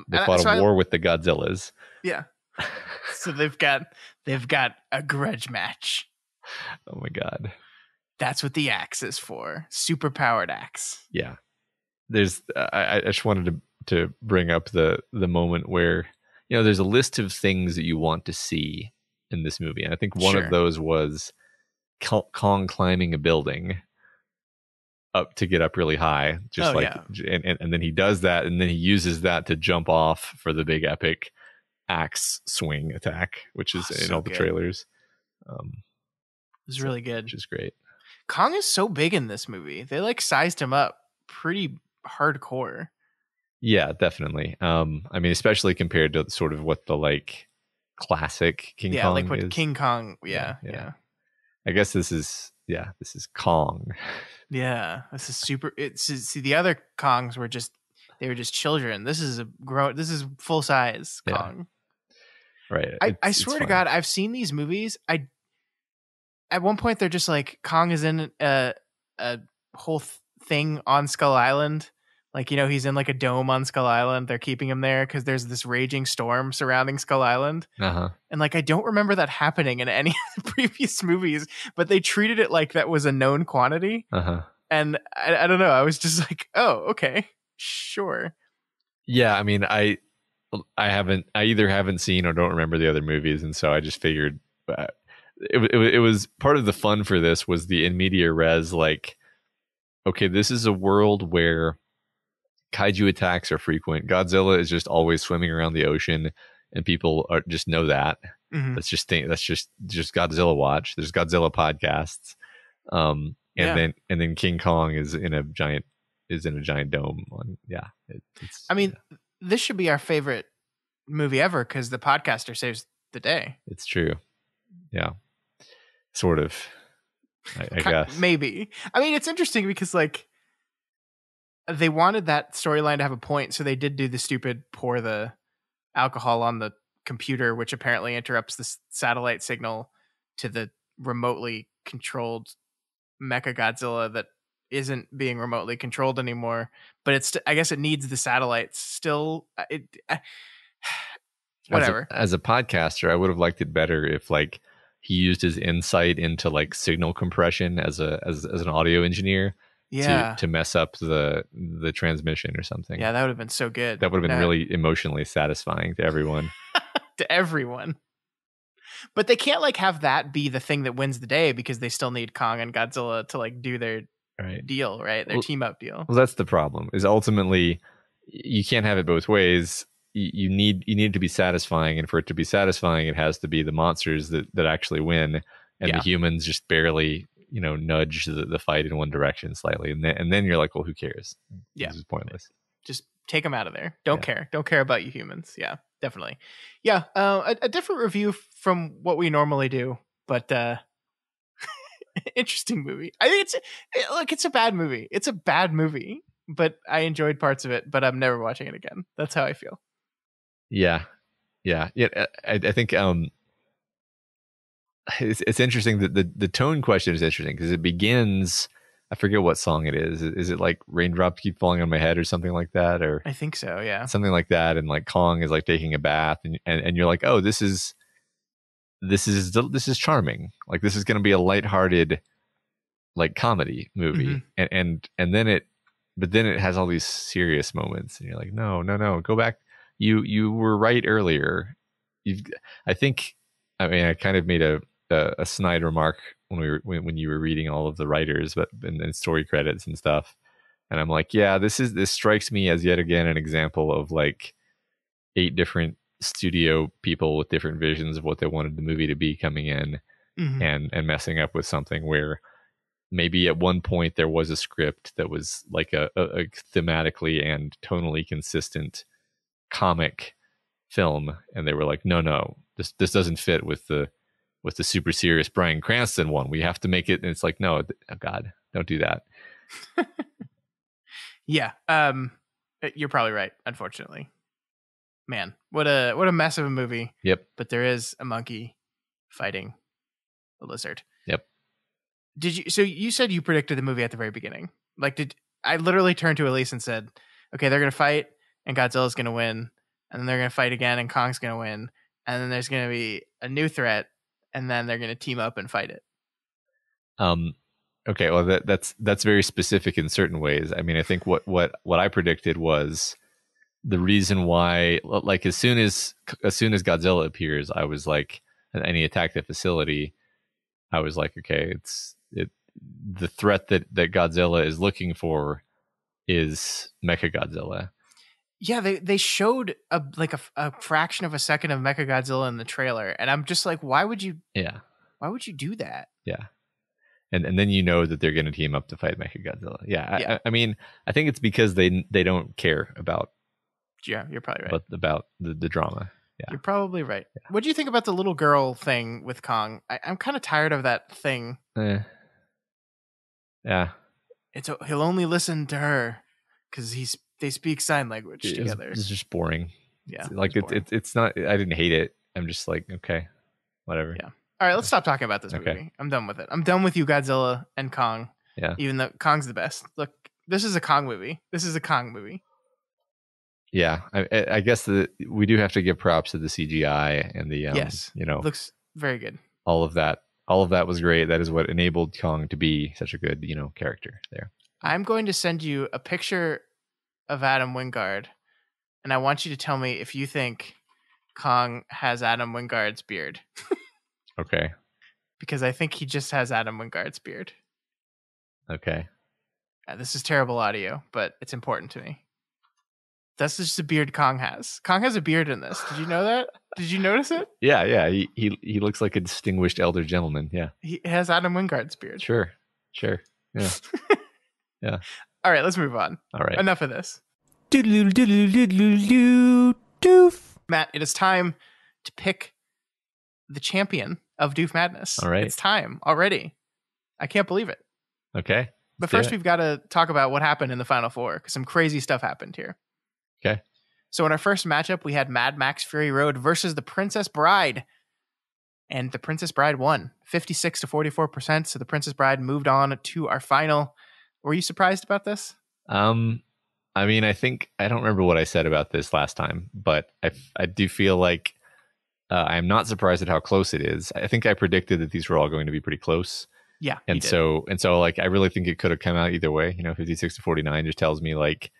They fought a war with the Godzillas. Yeah. So they've got a grudge match. Oh my God. That's what the axe is for. Super powered axe. Yeah. I just wanted to bring up the moment where, there's a list of things that you want to see in this movie, and I think one of those was Kong climbing a building up to get up really high, and then he does that, and then he uses that to jump off for the big epic axe swing attack, which is in all the trailers. It's really good, which is great. Kong is so big in this movie. They like sized him up pretty hardcore. Yeah, definitely. I mean, especially compared to sort of what the like classic King Kong like what is. King Kong. Yeah. I guess this is Kong. Yeah, this is super. See, the other Kongs were just children. This is This is full size Kong. Right. I swear to God, I've seen these movies. At one point they're just like Kong is in a whole thing on Skull Island. Like, he's in like a dome on Skull Island. They're keeping him there because there's this raging storm surrounding Skull Island. Uh-huh. And like, I don't remember that happening in any of the previous movies, but they treated it like that was a known quantity. Uh-huh. And I don't know. I was just like, oh, okay, sure. Yeah. I mean, I either haven't seen or don't remember the other movies. And so I just figured it was part of the fun for this was the in media res, like, okay, this is a world where kaiju attacks are frequent. Godzilla is just always swimming around the ocean, and people just know that. Mm-hmm. That's just Godzilla watch. There's Godzilla podcasts, and then King Kong is in a giant dome. This should be our favorite movie ever because the podcaster saves the day. It's true. Yeah, sort of. I guess maybe. I mean, it's interesting because like, they wanted that storyline to have a point, so they did do the stupid pour the alcohol on the computer, which apparently interrupts the satellite signal to the remotely controlled Mecha Godzilla that isn't being remotely controlled anymore. But I guess it needs the satellites still. Whatever. As a podcaster, I would have liked it better if like he used his insight into like signal compression as an audio engineer. Yeah. To mess up the transmission or something. Yeah, that would have been so good. That would have been really emotionally satisfying to everyone. To everyone. But they can't like have that be the thing that wins the day because they still need Kong and Godzilla to like do their deal, right? Their team up deal. Well, that's the problem. Is ultimately you can't have it both ways. You need it to be satisfying, and for it to be satisfying, it has to be the monsters that actually win, and the humans just barely nudge the fight in one direction slightly, and then you're like, well, who cares? Yeah, this is pointless. Just take them out of there. Don't care about you humans. Yeah, definitely. Yeah, a different review from what we normally do, but interesting movie. I think it's a bad movie. It's a bad movie, but I enjoyed parts of it. But I'm never watching it again. That's how I feel. Yeah. I think it's interesting that the tone question is interesting because it begins. I forget what song it is. Is it like Raindrops Keep Falling on My Head or something like that? Or I think so. Yeah, something like that. And like Kong is like taking a bath, and you're like, oh, this is charming. Like this is going to be a lighthearted like comedy movie, mm-hmm. and then it has all these serious moments, and you're like, no, go back. You were right earlier. I kind of made a snide remark when you were reading all of the writers, but and story credits and stuff, and I'm like, yeah, this strikes me as yet again an example of like 8 different studio people with different visions of what they wanted the movie to be coming in, mm-hmm. and messing up with something where maybe at one point there was a script that was like a thematically and tonally consistent comic film, and they were like, no, this doesn't fit with the super serious Bryan Cranston one. We have to make it, and it's like, no, oh God, don't do that. Yeah, you're probably right. Unfortunately, man, what a mess of a movie. Yep. But there is a monkey fighting a lizard. Yep. So you said you predicted the movie at the very beginning. Like, I literally turned to Elise and said, okay, they're gonna fight, and Godzilla's gonna win, and then they're gonna fight again, and Kong's gonna win, and then there's gonna be a new threat, and then they're gonna team up and fight it. Okay, well that's very specific in certain ways. I mean, I think what I predicted was the reason why, like as soon as Godzilla appears, I was like, and he attacked the facility, I was like, okay, the threat that Godzilla is looking for is Mechagodzilla. Yeah, they showed a fraction of a second of Mechagodzilla in the trailer, and I'm just like, why would you do that? Yeah. And then you know that they're going to team up to fight Mechagodzilla. Yeah. I mean, I think it's because they don't care about. Yeah, you're probably right. About the drama. Yeah. You're probably right. Yeah. What do you think about the little girl thing with Kong? I'm kind of tired of that thing. Yeah. He'll only listen to her because they speak sign language together. It's just boring. Yeah. It's not. I didn't hate it. I'm just like, okay, whatever. Yeah. All right, let's stop talking about this movie. Okay. I'm done with it. I'm done with you, Godzilla and Kong. Yeah. Even though Kong's the best. Look, this is a Kong movie. Yeah, I guess we do have to give props to the CGI and the yes, looks very good. All of that was great. That is what enabled Kong to be such a good character there. I'm going to send you a picture of Adam Wingard, and I want you to tell me if you think Kong has Adam Wingard's beard. Okay. Because I think he just has Adam Wingard's beard. Okay. This is terrible audio, but it's important to me. That's just a beard Kong has. Kong has a beard in this. Did you know that? Did you notice it? Yeah. He looks like a distinguished elder gentleman. Yeah. He has Adam Wingard's beard. Sure. Yeah. Yeah. All right, let's move on. All right. Enough of this. Matt, it is time to pick the champion of Doof Madness. All right. It's time already. I can't believe it. Okay. But first, we've got to talk about what happened in the Final Four, because some crazy stuff happened here. Okay. So in our first matchup, we had Mad Max Fury Road versus The Princess Bride. And The Princess Bride won 56 to 44%. So The Princess Bride moved on to our final. Were you surprised about this? I mean, I don't remember what I said about this last time, but I do feel like I'm not surprised at how close it is. I think I predicted that these were all going to be pretty close. Yeah. And so like, I really think it could have come out either way. 56 to 49 just tells me like,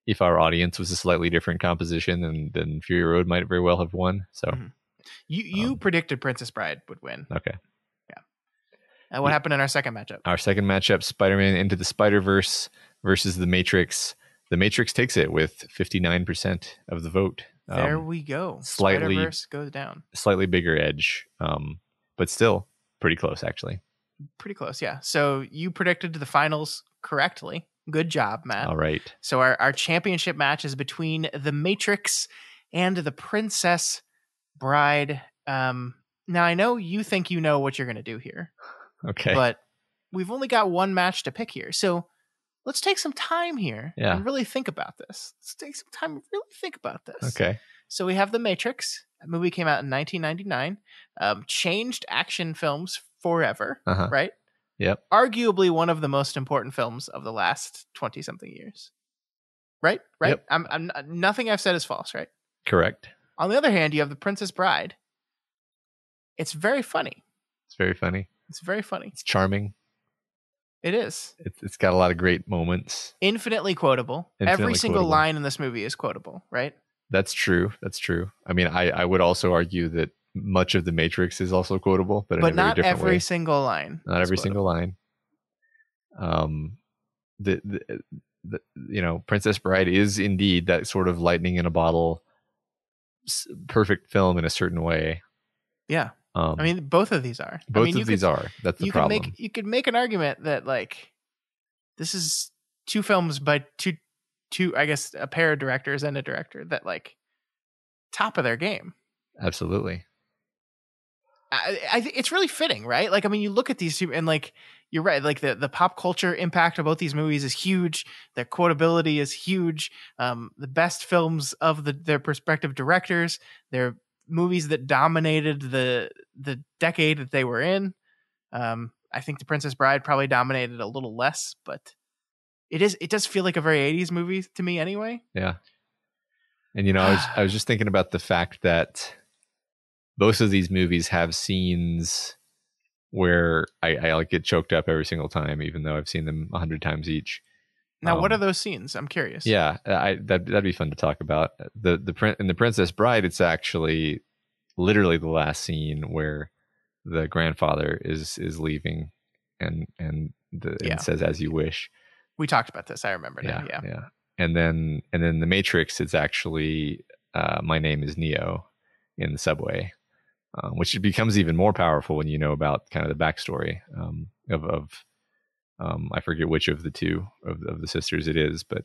if our audience was a slightly different composition, then Fury Road might very well have won. So you predicted Princess Bride would win. Okay. Yeah. And what happened in our second matchup? Our second matchup, Spider-Man Into the Spider-Verse versus The Matrix. The Matrix takes it with 59% of the vote. There we go. Spider-Verse goes down. Slightly bigger edge, but still pretty close, actually. Pretty close, yeah. So you predicted the finals correctly. Good job, Matt. All right. So our championship match is between The Matrix and The Princess Bride. Now, I know you think you know what you're going to do here. Okay. But we've only got one match to pick here. So let's take some time here and really think about this. Okay. So we have The Matrix. That movie came out in 1999. Changed action films forever, right? Yep. Arguably one of the most important films of the last 20-something years. Right? Yep. I'm nothing I've said is false, right? Correct. On the other hand, you have The Princess Bride. It's very funny. It's very funny. It's charming. It is. It's got a lot of great moments. Infinitely quotable. Every single line in this movie is quotable, right? That's true. I mean, I would also argue that much of The Matrix is also quotable, but in a very not different every way. single line. Not every single line. Princess Bride is indeed that sort of lightning in a bottle, perfect film in a certain way. Yeah. I mean, both of these are. These are. That's the problem. You could make an argument that like this is two films by two, I guess, a pair of directors and a director that like top of their game. Absolutely. I think it's really fitting, right? Like, I mean, you look at these two and like, you're right. Like the pop culture impact of both these movies is huge. Their quotability is huge. The best films of their prospective directors. They're movies that dominated the decade that they were in. I think The Princess Bride probably dominated a little less, but it does feel like a very 80s movie to me anyway. Yeah. And I was just thinking about the fact that both of these movies have scenes where I like get choked up every single time, even though I've seen them 100 times each. Now, what are those scenes? I'm curious. Yeah, that'd be fun to talk about. In the Princess Bride, it's actually literally the last scene where the grandfather is leaving, and says "as you wish." We talked about this. I remember now. Yeah. And then the Matrix, it's actually "My name is Neo" in the subway, which becomes even more powerful when you know about kind of the backstory of I forget which of the two of the sisters it is, but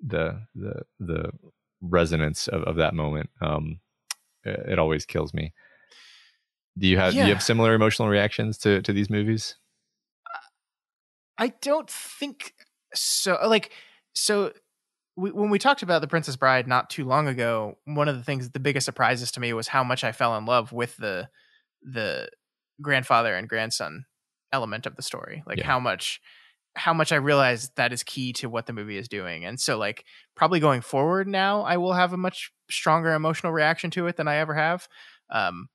the resonance of that moment, it always kills me. Do you have similar emotional reactions to these movies? I don't think so. When we talked about The Princess Bride not too long ago, one of the biggest surprises to me was how much I fell in love with the grandfather and grandson element of the story. How much I realized that is key to what the movie is doing. And so probably going forward now, I will have a much stronger emotional reaction to it than I ever have. And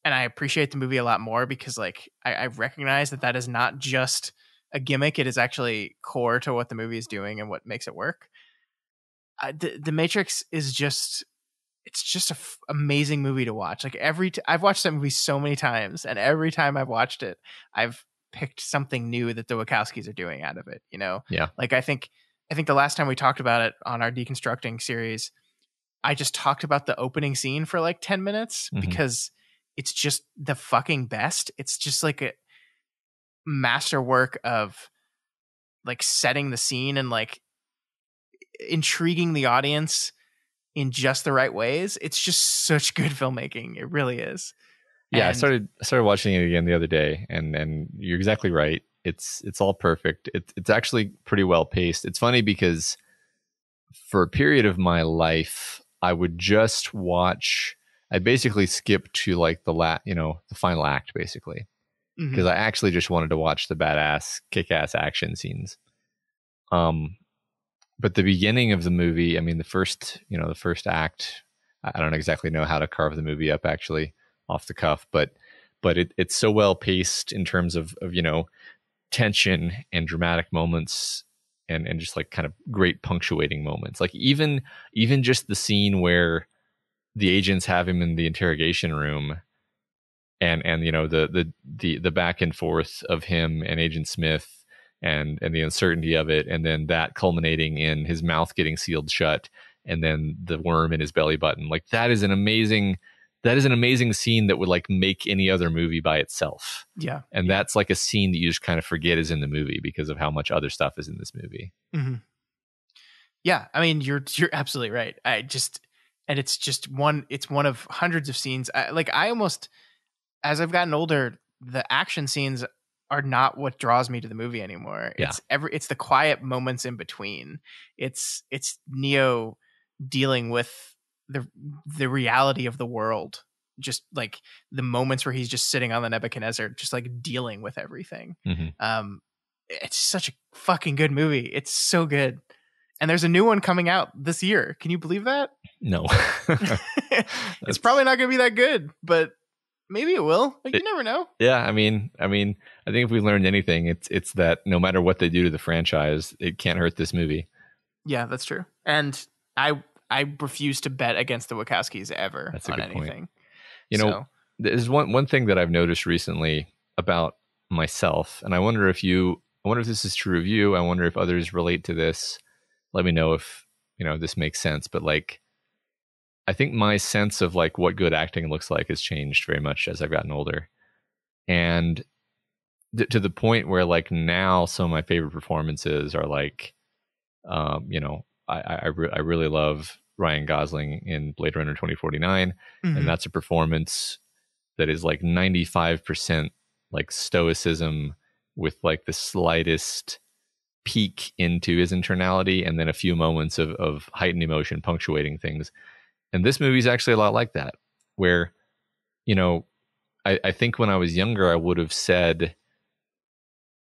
I appreciate the movie a lot more because I recognize that is not just a gimmick. It is actually core to what the movie is doing and what makes it work. The Matrix is just an amazing movie to watch. I've watched that movie so many times, and every time I've watched it, I've picked something new that the Wachowskis are doing out of it. Yeah. I think the last time we talked about it on our Deconstructing series, I just talked about the opening scene for 10 minutes because it's just the fucking best. It's just a masterwork of setting the scene and intriguing the audience in just the right ways. It's just such good filmmaking. It really is. Yeah, I started watching it again the other day, and you're exactly right. It's all perfect. It's actually pretty well paced. It's funny because for a period of my life, I would just watch. I basically skip to the final act, basically, because I actually just wanted to watch the badass, kick-ass action scenes. But the beginning of the movie, I mean, the first act, I don't exactly know how to carve the movie up actually off the cuff, but it's so well paced in terms of tension and dramatic moments and just kind of great punctuating moments. Even just the scene where the agents have him in the interrogation room and the back and forth of him and Agent Smith and the uncertainty of it, and then that culminating in his mouth getting sealed shut and then the worm in his belly button. That is an amazing scene that would make any other movie by itself. Yeah. And that's a scene that you just kind of forget is in the movie because of how much other stuff is in this movie. Mm-hmm. Yeah. I mean, you're absolutely right. And it's one of hundreds of scenes. I almost, as I've gotten older, the action scenes are not what draws me to the movie anymore. Yeah. It's the quiet moments in between. It's Neo dealing with the reality of the world. Just the moments where he's just sitting on the Nebuchadnezzar, just dealing with everything. Mm-hmm. It's such a fucking good movie. It's so good. And there's a new one coming out this year. Can you believe that? No. It's probably not going to be that good, but maybe it will. You never know. Yeah, I mean, I think if we learned anything, it's that no matter what they do to the franchise, it can't hurt this movie. Yeah, that's true. And I refuse to bet against the Wachowskis ever on anything. Point. There's one thing that I've noticed recently about myself, and I wonder if this is true of you. I wonder if others relate to this. Let me know if this makes sense. But I think my sense of what good acting looks like has changed very much as I've gotten older, and to the point where now some of my favorite performances are I really love Ryan Gosling in Blade Runner 2049, and that's a performance that is 95% stoicism with the slightest peek into his internality, and then a few moments of heightened emotion punctuating things. And this movie is actually a lot like that, where, I think when I was younger, I would have said,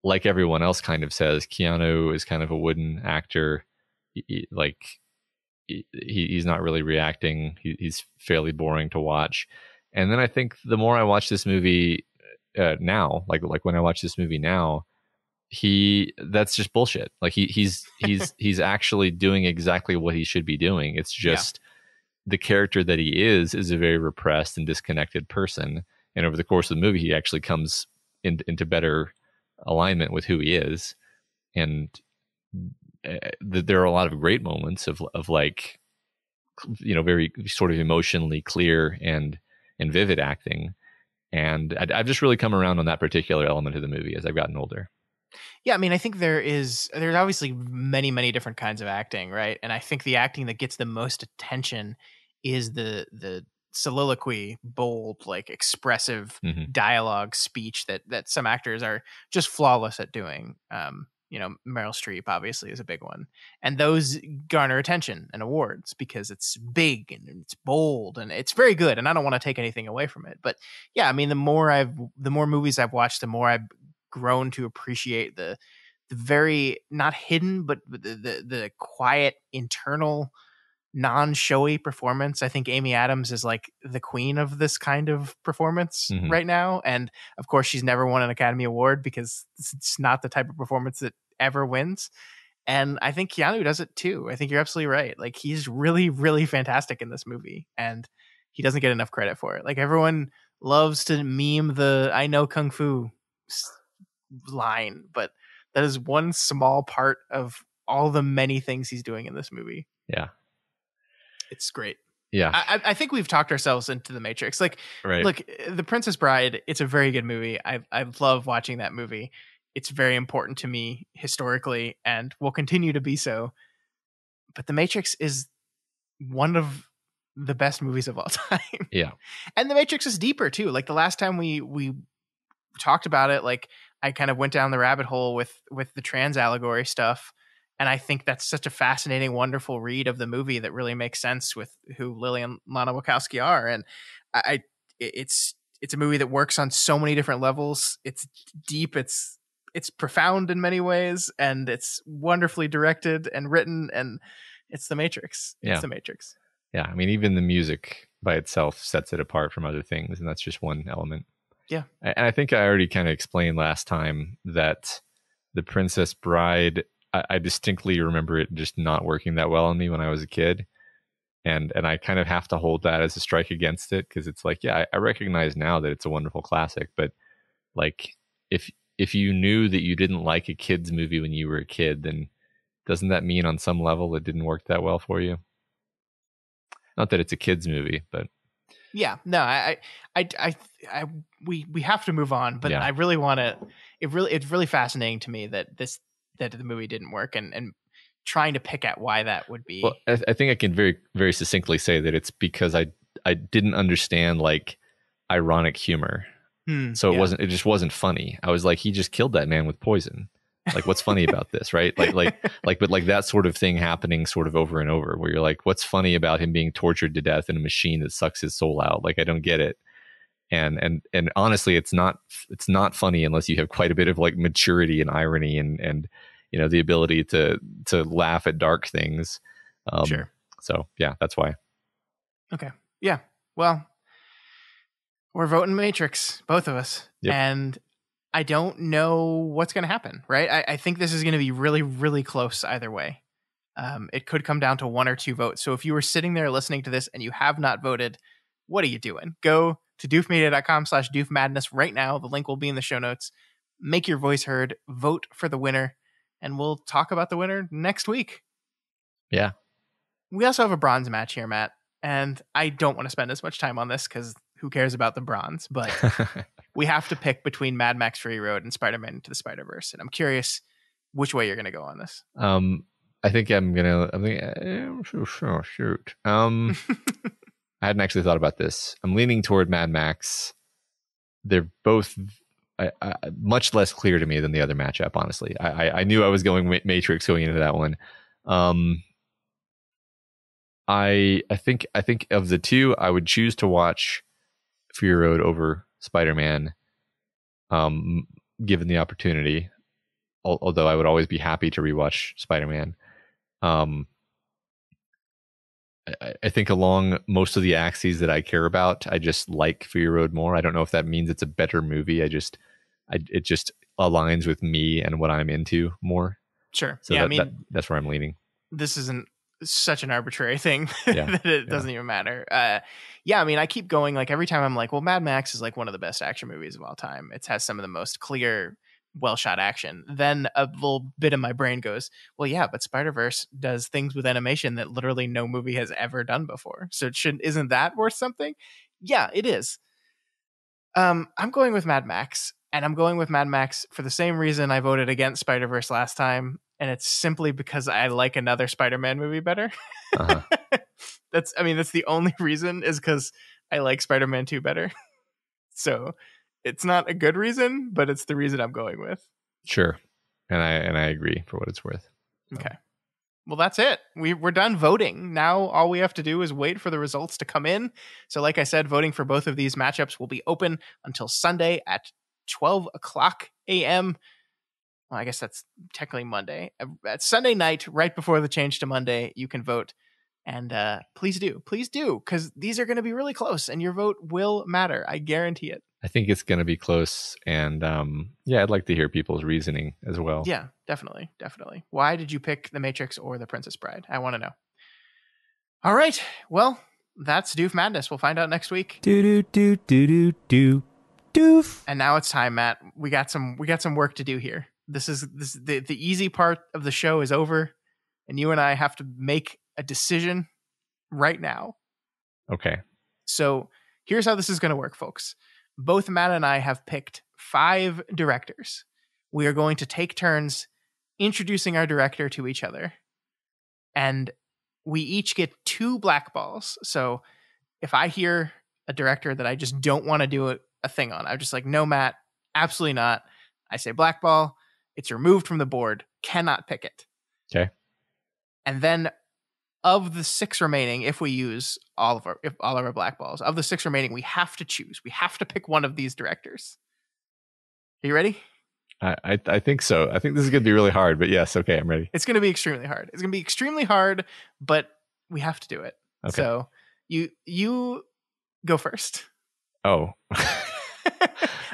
like everyone else kind of says, Keanu is kind of a wooden actor. He's not really reacting. He's fairly boring to watch. And then I think the more I watch this movie, now, like when I watch this movie now, that's just bullshit. Like he's actually doing exactly what he should be doing. It's just the character that he is a very repressed and disconnected person. And over the course of the movie, he actually comes into better alignment with who he is. And there are a lot of great moments of like, very sort of emotionally clear and vivid acting. And I've just really come around on that particular element of the movie as I've gotten older. Yeah, I mean, I think there's obviously many, many different kinds of acting, right? And I think the acting that gets the most attention is the soliloquy, bold, like expressive dialogue speech that some actors are just flawless at doing. Meryl Streep obviously is a big one, and those garner attention and awards because it's big and it's bold and it's very good. And I don't want to take anything away from it, but yeah, I mean, the more movies I've watched, the more I've grown to appreciate the very not hidden, but the quiet internal non-showy performance. I think Amy Adams is like the queen of this kind of performance right now. And of course she's never won an Academy Award because it's not the type of performance that ever wins. And I think Keanu does it too. I think you're absolutely right. Like he's really, really fantastic in this movie and he doesn't get enough credit for it. Like everyone loves to meme the "I know Kung Fu" line, but that is one small part of all the many things he's doing in this movie. Yeah. It's great. Yeah. I think we've talked ourselves into The Matrix. Like, right. Look, The Princess Bride, it's a very good movie. I love watching that movie. It's very important to me historically and will continue to be so. But The Matrix is one of the best movies of all time. Yeah. And The Matrix is deeper too. Like the last time we talked about it, like I kind of went down the rabbit hole with the trans allegory stuff. And I think that's such a fascinating, wonderful read of the movie that really makes sense with who Lily and Lana Wachowski are. And it's a movie that works on so many different levels. It's deep. It's profound in many ways, and it's wonderfully directed and written. And it's The Matrix. It's The Matrix. Yeah, I mean, even the music by itself sets it apart from other things, and that's just one element. Yeah, and I think I already kind of explained last time that The Princess Bride, I distinctly remember it just not working that well on me when I was a kid. And I kind of have to hold that as a strike against it because it's like, yeah, I recognize now that it's a wonderful classic. But like, if you knew that you didn't like a kid's movie when you were a kid, then doesn't that mean on some level it didn't work that well for you? Not that it's a kid's movie, but yeah, no, we have to move on. But I really want to. It's really fascinating to me that the movie didn't work, and trying to pick at why that would be. Well, I think I can very, very succinctly say that it's because I didn't understand like ironic humor. So it just wasn't funny. I was like, he just killed that man with poison. Like, what's funny about this, right? But that sort of thing happening sort of over and over where you're like, what's funny about him being tortured to death in a machine that sucks his soul out? Like, I don't get it. And honestly, it's not funny unless you have quite a bit of like maturity and irony and the ability to laugh at dark things. Sure. So yeah, that's why. Okay. Yeah. Well, we're voting Matrix, both of us. Yep. And I don't know what's going to happen, right? I think this is going to be really, really close either way. It could come down to one or two votes. So if you were sitting there listening to this and you have not voted, what are you doing? Go to doofmedia.com/doofmadness right now. The link will be in the show notes. Make your voice heard. Vote for the winner. And we'll talk about the winner next week. Yeah. We also have a bronze match here, Matt. And I don't want to spend as much time on this because who cares about the bronze? But we have to pick between Mad Max Fury Road and Spider-Man Into the Spider-Verse. And I'm curious which way you're going to go on this. I think shoot. I hadn't actually thought about this. I'm leaning toward Mad Max. They're both much less clear to me than the other matchup, honestly. I knew I was going Matrix going into that one. I think of the two, I would choose to watch Fury Road over Spider-Man, given the opportunity. Although I would always be happy to rewatch Spider-Man. I think along most of the axes that I care about, I just like Fury Road more. I don't know if that means it's a better movie. It just aligns with me and what I'm into more. Sure. So yeah, that's where I'm leaning. this isn't such an arbitrary thing Yeah. that it doesn't even matter. Yeah, I mean, I keep going. Like every time I'm like, well, Mad Max is like one of the best action movies of all time. It has some of the most clear, well shot action. Then a little bit of my brain goes, well, yeah, but Spider-Verse does things with animation that literally no movie has ever done before. So isn't that worth something? Yeah, it is. I'm going with Mad Max, and I'm going with Mad Max for the same reason I voted against Spider-Verse last time, and it's simply because I like another Spider-Man movie better. Uh-huh. That's the only reason, is because I like Spider-Man 2 better. So it's not a good reason, but it's the reason I'm going with. Sure. And I agree for what it's worth. Okay. Well, that's it. We're done voting. Now all we have to do is wait for the results to come in. So like I said, voting for both of these matchups will be open until Sunday at 12 o'clock a.m. Well, I guess that's technically Monday. At Sunday night, right before the change to Monday, you can vote. And please do, because these are going to be really close, and your vote will matter. I guarantee it. I think it's going to be close, and I'd like to hear people's reasoning as well. Yeah, definitely. Why did you pick The Matrix or The Princess Bride? I want to know. All right, well, that's Doof Madness. We'll find out next week. Doof. And now it's time, Matt. We got some work to do here. This is the easy part of the show is over, and you and I have to make a decision right now. Okay. So here's how this is going to work, folks. Both Matt and I have picked 5 directors. We are going to take turns introducing our director to each other. And we each get 2 black balls. So if I hear a director that I just don't want to do a thing on, I'm just like, no, Matt, absolutely not. I say black ball. It's removed from the board. Cannot pick it. Okay. And then of the 6 remaining, if we use all of our black balls, of the 6 remaining, we have to choose. We have to pick one of these directors. Are you ready? I think so. I think this is going to be really hard, but yes, okay, I'm ready. It's going to be extremely hard. But we have to do it. Okay. So you go first. Oh.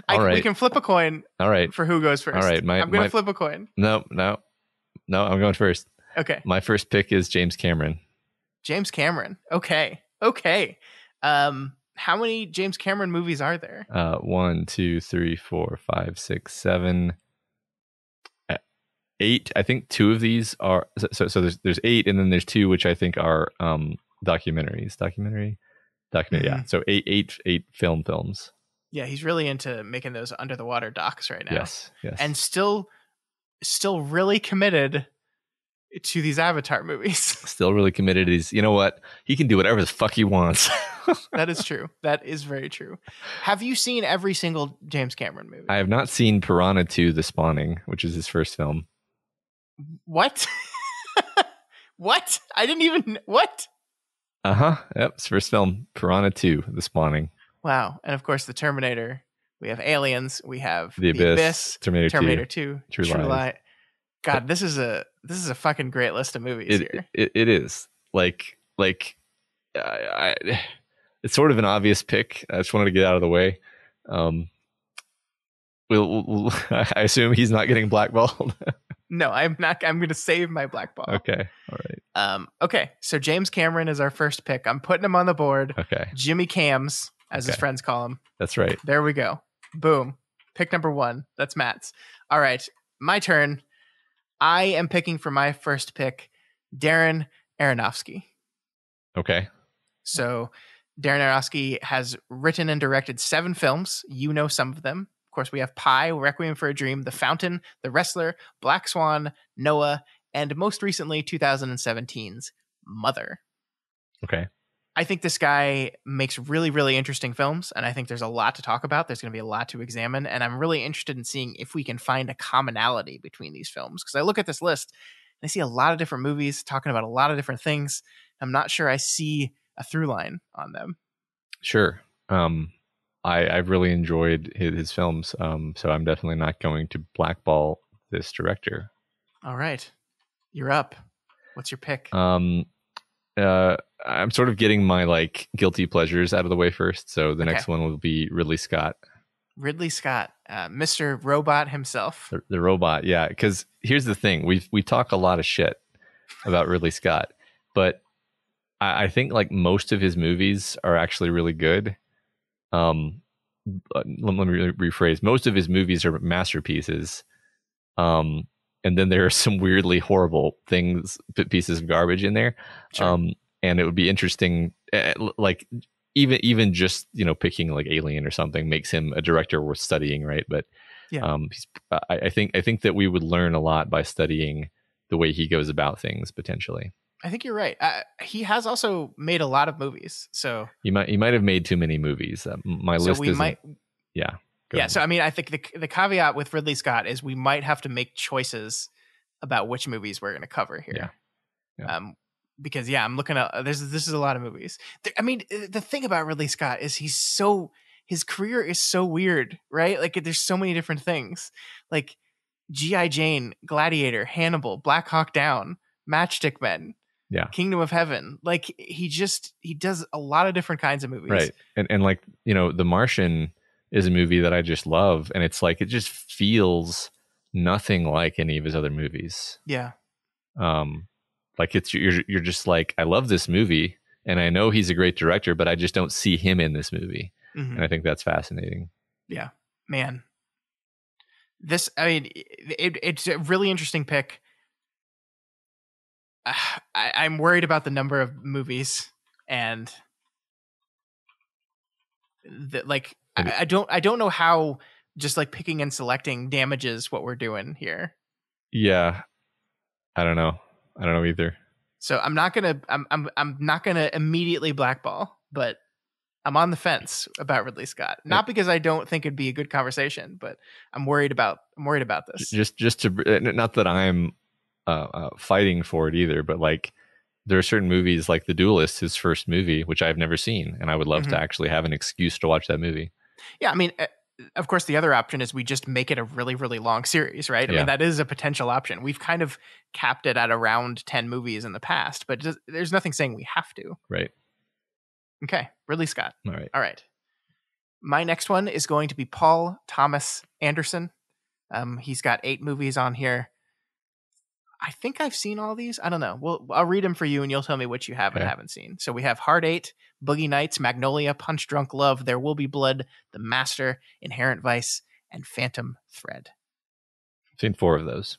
All right. We can flip a coin. All right. For who goes first. All right. I'm going to flip a coin. No, I'm going first. Okay. My first pick is James Cameron. James Cameron. Okay. How many James Cameron movies are there? 1, 2, 3, 4, 5, 6, 7, 8. I think 2 of these are so there's 8, and then there's 2 which I think are documentaries. Documentary. Mm-hmm. Yeah. So eight films. Yeah, he's really into making those under the water docs right now. Yes. And still really committed to these Avatar movies. Still really committed. You know what? He can do whatever the fuck he wants. That is true. That is very true. Have you seen every single James Cameron movie? I have not seen Piranha 2: The Spawning, which is his first film. What? What? I didn't even... What? Yep, his first film, Piranha 2: The Spawning. Wow. And of course, the Terminator. We have Aliens. We have The Abyss, Terminator 2, True Lies. God, this is a fucking great list of movies here. It is it's sort of an obvious pick. I just wanted to get out of the way. I assume he's not getting blackballed. No, I'm not. I'm going to save my black ball. Okay, all right. Okay, so James Cameron is our first pick. I'm putting him on the board. Okay. Jimmy Cams, as his friends call him. That's right. There we go. Boom. Pick number 1. That's Matt's. All right, my turn. I am picking for my first pick, Darren Aronofsky. Okay. So Darren Aronofsky has written and directed 7 films. You know some of them. Of course, we have Pi, Requiem for a Dream, The Fountain, The Wrestler, Black Swan, Noah, and most recently 2017's Mother. Okay. I think this guy makes really, really interesting films, and I think there's a lot to talk about. There's going to be a lot to examine, and I'm really interested in seeing if we can find a commonality between these films, because I look at this list and I see a lot of different movies talking about a lot of different things. I'm not sure I see a through line on them. Sure. I've really enjoyed his films, so I'm definitely not going to blackball this director. All right. You're up. What's your pick? I'm sort of getting my like guilty pleasures out of the way first. So the Okay. next one will be Ridley Scott. Ridley Scott, Mr. Robot himself. The robot, yeah. Because here's the thing: we talk a lot of shit about Ridley Scott, but I think like most of his movies are actually really good. Let me rephrase: most of his movies are masterpieces, and then there are some weirdly horrible pieces of garbage in there. Sure. And it would be interesting, like even just picking like Alien or something makes him a director worth studying, right? But Yeah. I think that we would learn a lot by studying the way he goes about things potentially. I think you're right. He has also made a lot of movies, so He might have made too many movies. My so list we isn't. might. Yeah. Yeah. So I mean, I think the caveat with Ridley Scott is we might have to make choices about which movies we're going to cover here. Yeah. Because I'm looking at this is a lot of movies. I mean, the thing about Ridley Scott is his career is so weird, right? Like there's so many different things, like G.I. Jane, Gladiator, Hannibal, Black Hawk Down, Matchstick Men, Kingdom of Heaven. Like he does a lot of different kinds of movies, right? And like The Martian is a movie that I just love, and it's like it just feels nothing like any of his other movies. Yeah. Like you're just like, I love this movie and I know he's a great director, but I just don't see him in this movie. Mm-hmm. And I think that's fascinating. Yeah, man. It's a really interesting pick. I'm worried about the number of movies and I don't know how just like picking and selecting damages what we're doing here. Yeah. I don't know either. So I'm not gonna immediately blackball, but I'm on the fence about Ridley Scott. Not because I don't think it'd be a good conversation, but I'm worried about this. Just to, not that I'm fighting for it either, but like there are certain movies like The Duelist, his first movie, which I've never seen, and I would love to actually have an excuse to watch that movie. Yeah, I mean, of course, the other option is we just make it a really, really long series, right? I mean, that is a potential option. We've kind of capped it at around 10 movies in the past, but there's nothing saying we have to. Right. Okay, Ridley Scott. All right. My next one is going to be Paul Thomas Anderson. He's got 8 movies on here. I think I've seen all these. I don't know. Well, I'll read them for you, and you'll tell me which you have and haven't seen. So we have Hard 8, Boogie Nights, Magnolia, Punch Drunk Love, There Will Be Blood, The Master, Inherent Vice, and Phantom Thread. I've seen 4 of those.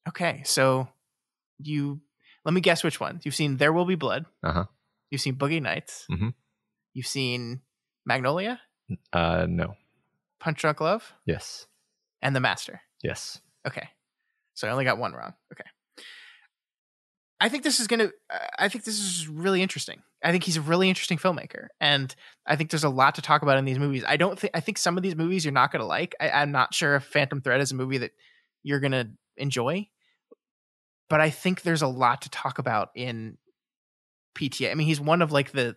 Okay, so let me guess which ones. You've seen There Will Be Blood. Uh-huh. You've seen Boogie Nights. Mm-hmm. You've seen Magnolia. No. Punch Drunk Love. Yes. And The Master. Yes. Okay, so I only got one wrong. Okay. I think this is really interesting. I think he's a really interesting filmmaker, and I think there's a lot to talk about in these movies. I think some of these movies you're not going to like. I'm not sure if Phantom Thread is a movie that you're going to enjoy, but I think there's a lot to talk about in PTA. I mean, he's one of like the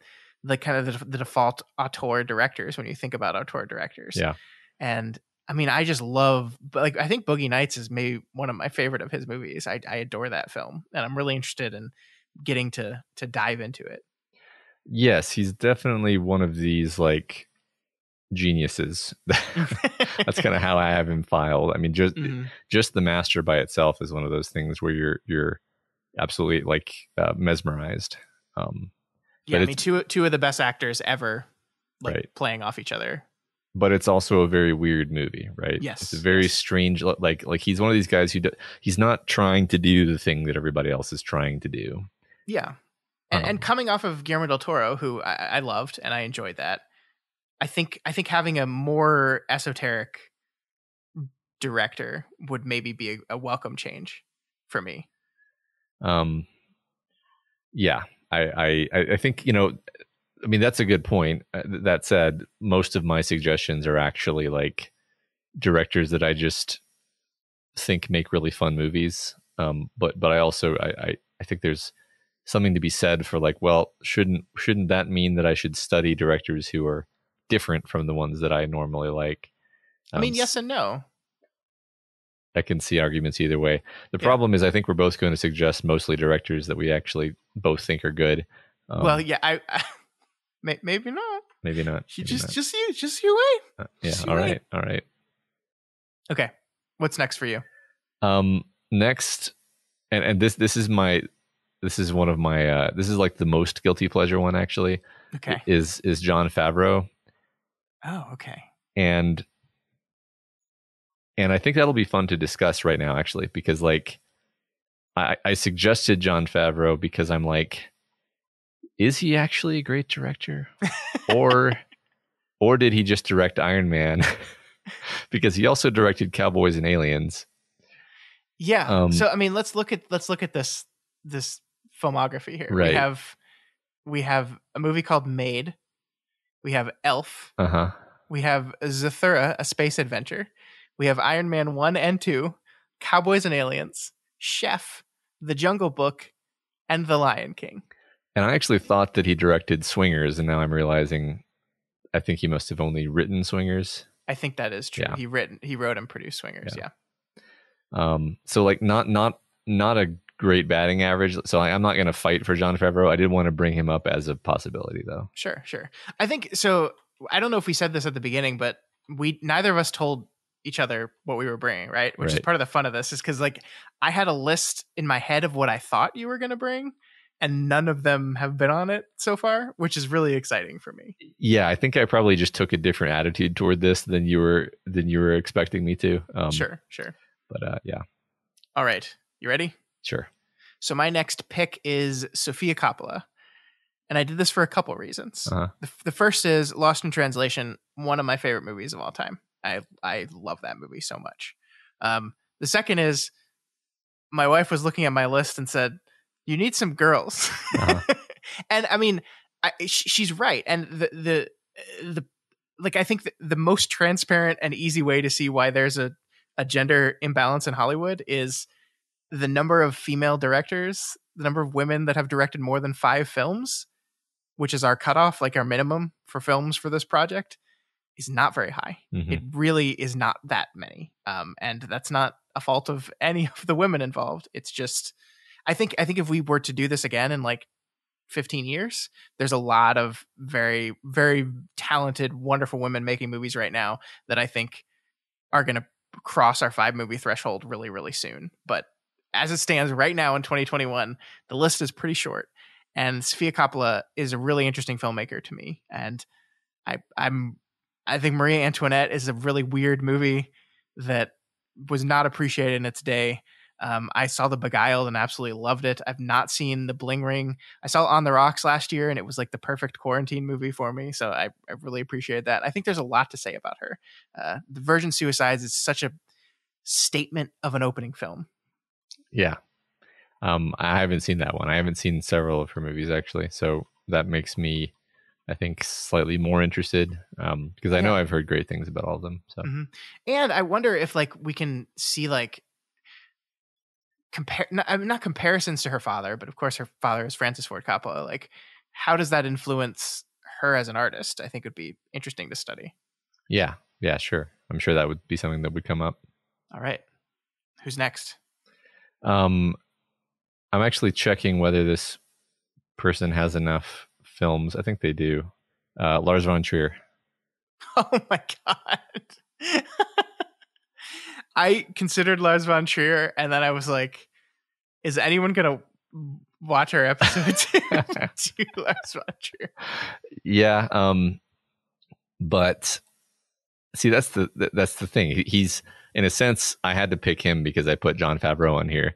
kind of the default auteur directors when you think about auteur directors. Yeah. And I mean, I just love, like, I think Boogie Nights is maybe one of my favorite of his movies. I adore that film, and I'm really interested in getting to dive into it. Yes, he's definitely one of these like geniuses. That's kind of how I have him filed. I mean, just The Master by itself is one of those things where you're absolutely like mesmerized. Yeah, I mean, two of the best actors ever, like playing off each other. But it's also a very weird movie, right? Yes. It's a very strange, like he's one of these guys he's not trying to do the thing that everybody else is trying to do. Yeah. And coming off of Guillermo del Toro, who I loved and I enjoyed that, I think having a more esoteric director would maybe be a welcome change for me. Yeah. I think, I mean, that's a good point. That said, most of my suggestions are actually like directors that I just think make really fun movies. But I also I think there's something to be said for like, well, shouldn't that mean that I should study directors who are different from the ones that I normally like? I mean, yes and no. I can see arguments either way. The problem is, I think we're both going to suggest mostly directors that we actually both think are good. Well, yeah, I maybe not. Maybe not. Just you wait. All right. Okay, what's next for you? Next, and this is one of my this is like the most guilty pleasure one actually. Okay, is Jon Favreau. Oh, okay. And I think that'll be fun to discuss right now, actually, because like I suggested Jon Favreau because I'm like, is he actually a great director, or did he just direct Iron Man? Because he also directed Cowboys and Aliens. Yeah. So I mean, let's look at this filmography here. Right. We have a movie called Made. We have Elf. We have Zathura, A Space Adventure. We have Iron Man 1 and 2, Cowboys and Aliens, Chef, The Jungle Book, and The Lion King. And I actually thought that he directed Swingers, and now I'm realizing I think he must have only written Swingers. I think that is true. Yeah. He wrote and produced Swingers, yeah. So like not a great batting average. So I'm not going to fight for Jon Favreau. I did want to bring him up as a possibility, though. Sure. I think so. I don't know if we said this at the beginning, but neither of us told each other what we were bringing, right? Which is part of the fun of this, is because like I had a list in my head of what I thought you were going to bring, and none of them have been on it so far, which is really exciting for me. Yeah, I think I probably just took a different attitude toward this than you were expecting me to. Sure. But yeah. All right, you ready? Sure. So my next pick is Sofia Coppola, and I did this for a couple reasons. The first is Lost in Translation, one of my favorite movies of all time. I love that movie so much. The second is my wife was looking at my list and said, "You need some girls," and I mean, she's right. And the like, I think the most transparent and easy way to see why there's a gender imbalance in Hollywood is the number of female directors, the number of women that have directed more than 5 films, which is our cutoff, like our minimum for films for this project, is not very high. Mm-hmm. It really is not that many. And that's not a fault of any of the women involved. It's just, I think if we were to do this again in like 15 years, there's a lot of very, very talented, wonderful women making movies right now that I think are going to cross our 5 movie threshold really, really soon. But as it stands right now in 2021, the list is pretty short. And Sofia Coppola is a really interesting filmmaker to me. And I think Marie Antoinette is a really weird movie that was not appreciated in its day. I saw The Beguiled and absolutely loved it. I've not seen The Bling Ring. I saw On the Rocks last year, and it was like the perfect quarantine movie for me. So I really appreciated that. I think there's a lot to say about her. The Virgin Suicides is such a statement of an opening film. Yeah. I haven't seen that one. I haven't seen several of her movies, actually. So that makes me, I think, slightly more interested, because I know I've heard great things about all of them. So, And I wonder if like we can see like not comparisons to her father, but of course her father is Francis Ford Coppola. Like, how does that influence her as an artist? I think would be interesting to study. Yeah, sure. I'm sure that would be something that would come up. All right, who's next? I'm actually checking whether this person has enough films. I think they do. Lars von Trier. Oh my god. I considered Lars von Trier, and then I was like, is anyone going to watch our episode to Lars von Trier? Yeah. But see, that's the thing. He's, in a sense, I had to pick him because I put Jon Favreau on here.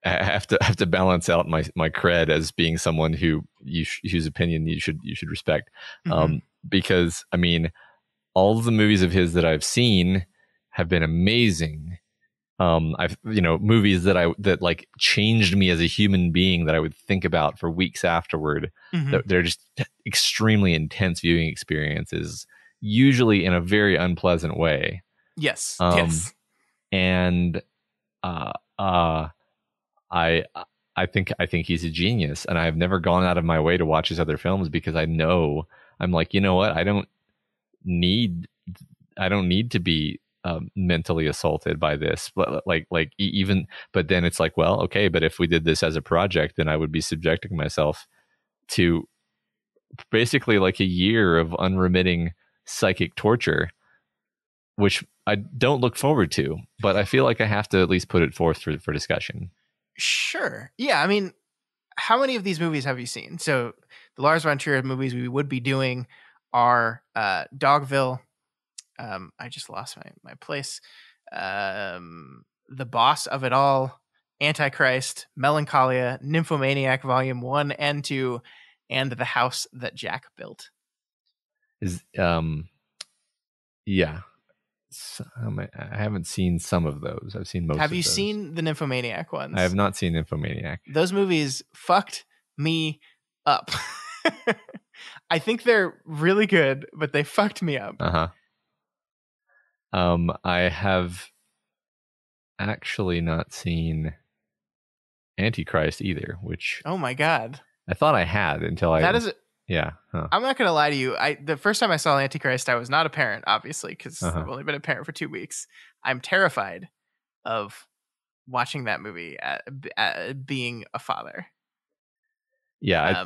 I have to balance out my cred as being someone whose opinion you should respect. Because I mean, all of the movies of his that I've seen have been amazing. I've movies that like changed me as a human being that I would think about for weeks afterward. They're just extremely intense viewing experiences, usually in a very unpleasant way. Yes. And I think he's a genius, and I've never gone out of my way to watch his other films because I know, I'm like, you know what, I don't need to be mentally assaulted by this, but but then it's like, well, okay, but if we did this as a project, then I would be subjecting myself to basically like a year of unremitting psychic torture, which I don't look forward to, but I feel like I have to at least put it forth for discussion. Sure. Yeah. I mean, how many of these movies have you seen? So the Lars von Trier movies we would be doing are Dogville. I just lost my place. The Boss of It All, Antichrist, Melancholia, Nymphomaniac Volume 1 and 2, and The House That Jack Built. Yeah. I haven't seen some of those. I've seen most. Have of you those. seen the Nymphomaniac ones? I have not seen Nymphomaniac. Those movies fucked me up. I think they're really good, but they fucked me up. I have actually not seen Antichrist either, which oh my god, I thought I had until that is. Yeah. Huh. I'm not going to lie to you. The first time I saw Antichrist, I was not a parent, obviously, because I've only been a parent for 2 weeks. I'm terrified of watching that movie, being a father. Yeah.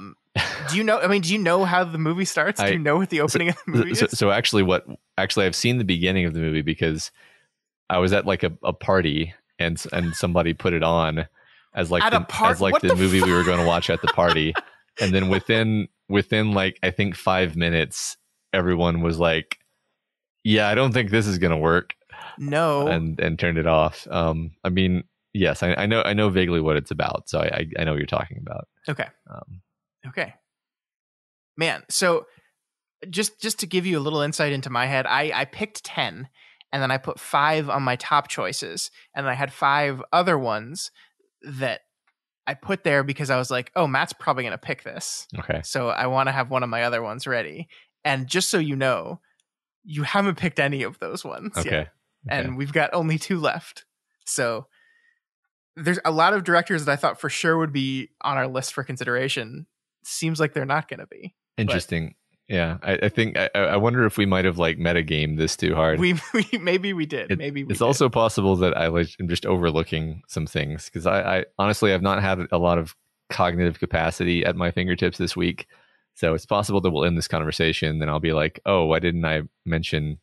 Do you know? I mean, do you know how the movie starts? Do you know what the opening of the movie is? So actually, I've seen the beginning of the movie because I was at like a party and somebody put it on as like the movie we were going to watch at the party, and then within like I think 5 minutes, everyone was like, "Yeah, I don't think this is going to work." No, and turned it off. I mean, yes, I know vaguely what it's about, so I know what you're talking about. Okay. Okay. Man, so just to give you a little insight into my head, I picked 10, and then I put 5 on my top choices, and I had 5 other ones that I put there because I was like, oh, Matt's probably going to pick this. Okay. So I want to have one of my other ones ready. And just so you know, you haven't picked any of those ones yet. And we've got only 2 left. So there's a lot of directors that I thought for sure would be on our list for consideration. Seems like they're not going to be. Interesting. Yeah. I think I wonder if we might have like metagamed this too hard. Maybe we did. It's also possible that I'm just overlooking some things because I honestly have not had a lot of cognitive capacity at my fingertips this week. So it's possible that we'll end this conversation, then I'll be like, oh, why didn't I mention,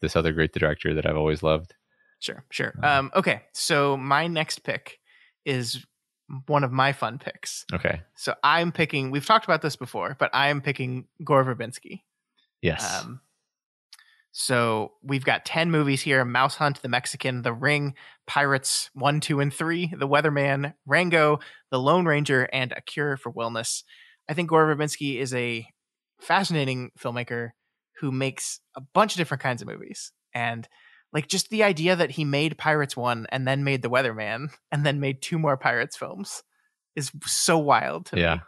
this other great director that I've always loved? Sure. Okay. So my next pick is one of my fun picks. Okay. So I'm picking, we've talked about this before, but I am picking Gore Verbinski. Yes. So we've got 10 movies here: Mouse Hunt, The Mexican, The Ring, Pirates 1, 2, and 3, The Weatherman, Rango, The Lone Ranger, and A Cure for Wellness. I think Gore Verbinski is a fascinating filmmaker who makes a bunch of different kinds of movies. And like just the idea that he made Pirates 1 and then made The Weatherman and then made 2 more Pirates films is so wild to me.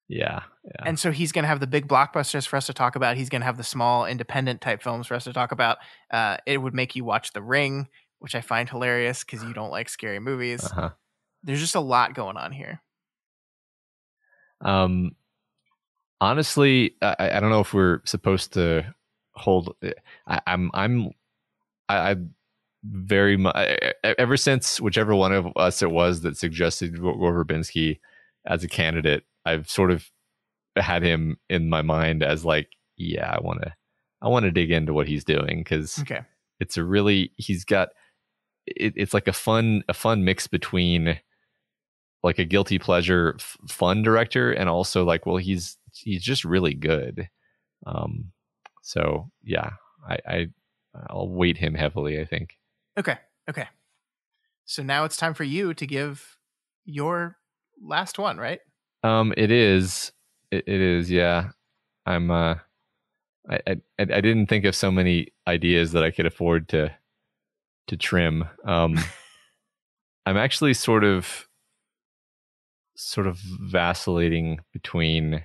Yeah. And so he's going to have the big blockbusters for us to talk about. He's going to have the small independent type films for us to talk about. It would make you watch The Ring, which I find hilarious because you don't like scary movies. There's just a lot going on here. Honestly, I don't know if we're supposed to hold. I very much ever since whichever one of us it was that suggested Gore Verbinski as a candidate, I've sort of had him in my mind as like, yeah, I want to dig into what he's doing because it's he's got it's like a fun mix between like a guilty pleasure fun director and also like, well, he's just really good. So yeah, I'll weight him heavily, I think. Okay. So now it's time for you to give your last one, right? It is. Yeah. I didn't think of so many ideas that I could afford to trim. I'm actually sort of vacillating between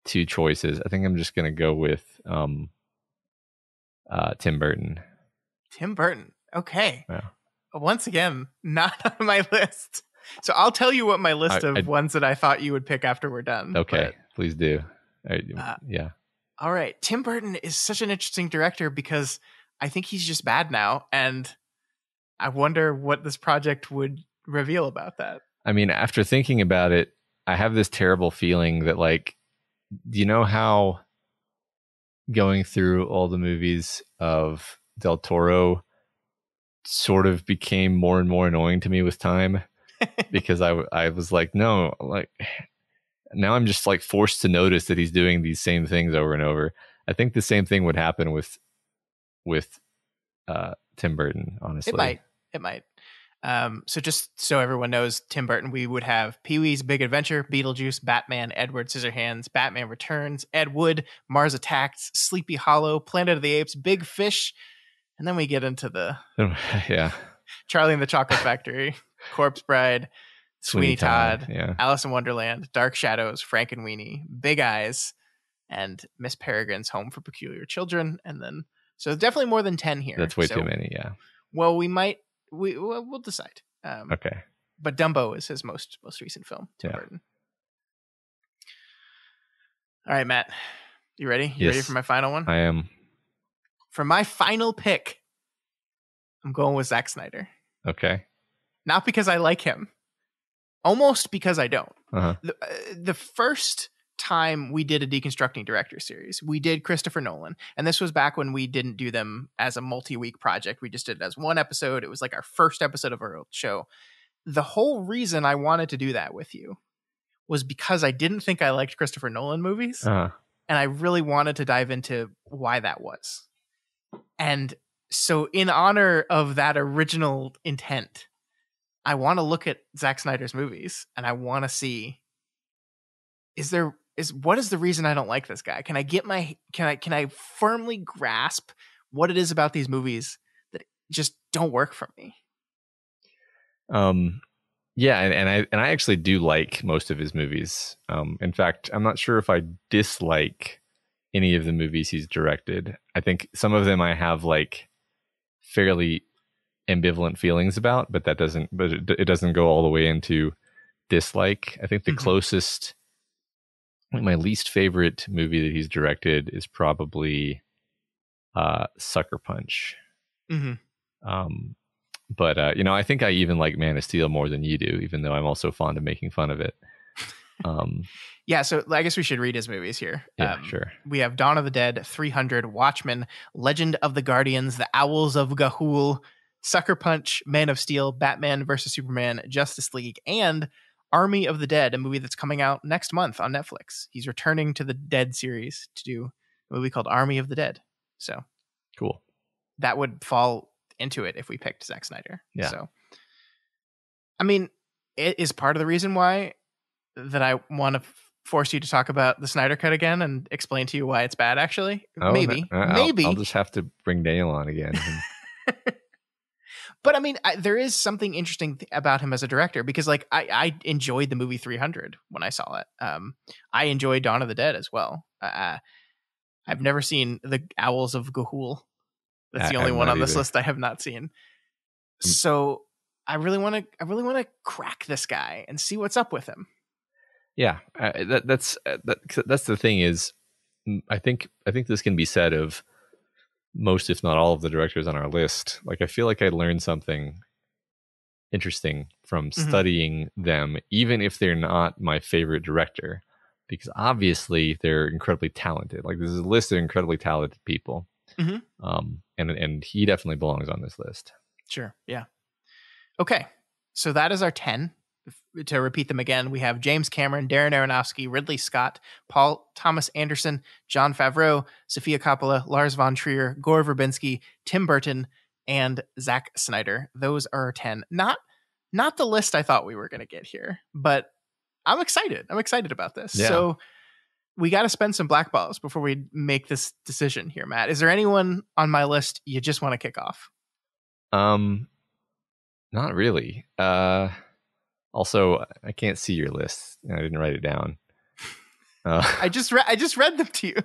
2 choices. I think I'm just going to go with Tim Burton. Tim Burton. Okay. Yeah. Once again, not on my list. So I'll tell you what my list of ones that I thought you would pick after we're done. Okay, please do. Yeah. All right. Tim Burton is such an interesting director because I think he's just bad now, and I wonder what this project would reveal about that. I mean, after thinking about it, I have this terrible feeling that, like, do you know how going through all the movies of Del Toro sort of became more and more annoying to me with time? Because I was like, no, like, now I'm just like forced to notice that he's doing these same things over and over. I think the same thing would happen with Tim Burton, honestly. It might. So just so everyone knows, Tim Burton, we would have Pee-wee's Big Adventure, Beetlejuice, Batman, Edward Scissorhands, Batman Returns, Ed Wood, Mars Attacks, Sleepy Hollow, Planet of the Apes, Big Fish, and then we get into the Charlie and the Chocolate Factory, Corpse Bride, Sweeney Todd, Alice in Wonderland, Dark Shadows, Frankenweenie, Big Eyes, and Miss Peregrine's Home for Peculiar Children, and then so definitely more than 10 here. That's way too many. Yeah. Well, we'll decide. Okay. But Dumbo is his most recent film, Tim Burton. All right, Matt, you ready? You ready for my final one? I am. For my final pick, I'm going with Zack Snyder. Okay. Not because I like him, almost because I don't. Uh-huh. The first time we did a Deconstructing Director series, we did Christopher Nolan, and this was back when we didn't do them as a multi-week project. We just did it as one episode. It was like our first episode of our show. The whole reason I wanted to do that with you was because I didn't think I liked Christopher Nolan movies, and I really wanted to dive into why that was. And so in honor of that original intent, I want to look at Zack Snyder's movies, and I want to see, what is the reason I don't like this guy? Can I firmly grasp what it is about these movies that just don't work for me? Yeah, and I actually do like most of his movies. In fact, I'm not sure if I dislike any of the movies he's directed. I think some of them I have like fairly ambivalent feelings about, but it doesn't go all the way into dislike. I think the closest, my least favorite movie that he's directed is probably Sucker Punch. But I think I even like Man of Steel more than you do, even though I'm also fond of making fun of it. Yeah, so I guess we should read his movies here. Yeah, sure. We have Dawn of the Dead, 300, Watchmen, Legend of the Guardians, The Owls of Ga'Hoole, Sucker Punch, Man of Steel, Batman vs. Superman, Justice League, and Army of the Dead, a movie that's coming out next month on Netflix. He's returning to the Dead series to do a movie called Army of the Dead. So cool. That would fall into it if we picked Zack Snyder. Yeah. So, I mean, it is part of the reason why that I want to force you to talk about the Snyder Cut again and explain to you why it's bad, actually. Maybe. I'll just have to bring Daniel on again. But I mean, there is something interesting about him as a director, because like I enjoyed the movie 300 when I saw it. I enjoyed Dawn of the Dead as well. I've never seen The Owls of Ga'Hoole. That's the only one on this list I have not seen. So I really want to crack this guy and see what's up with him. Yeah, that's the thing is, I think this can be said of most, if not all, of the directors on our list. Like, I feel like I learned something interesting from studying them, even if they're not my favorite director, because obviously they're incredibly talented. Like, there's a list of incredibly talented people. And he definitely belongs on this list. Sure. Yeah. Okay. So that is our 10. To repeat them again, we have James Cameron, Darren Aronofsky, Ridley Scott, Paul Thomas Anderson, Jon Favreau, Sofia Coppola, Lars von Trier, Gore Verbinski, Tim Burton, and Zack Snyder. Those are our 10. Not the list I thought we were going to get here, but I'm excited. I'm excited about this. Yeah. So we got to spend some black balls before we make this decision here, Matt. Is there anyone on my list you just want to kick off? Not really. Also, I can't see your list. I didn't write it down. I just read them to you.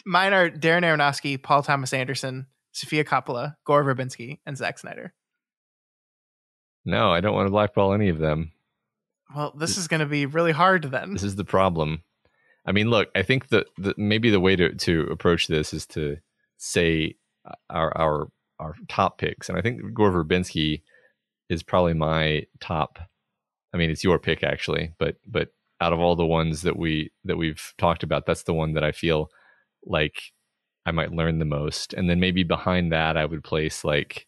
Mine are Darren Aronofsky, Paul Thomas Anderson, Sofia Coppola, Gore Verbinski, and Zack Snyder. No, I don't want to blackball any of them. Well, this is going to be really hard then. This is the problem. I mean, look, I think that maybe the way to approach this is to say our top picks, and I think Gore Verbinski is probably my top. I mean, it's your pick actually, but out of all the ones that we've talked about, that's the one that I feel like I might learn the most. And then maybe behind that, I would place like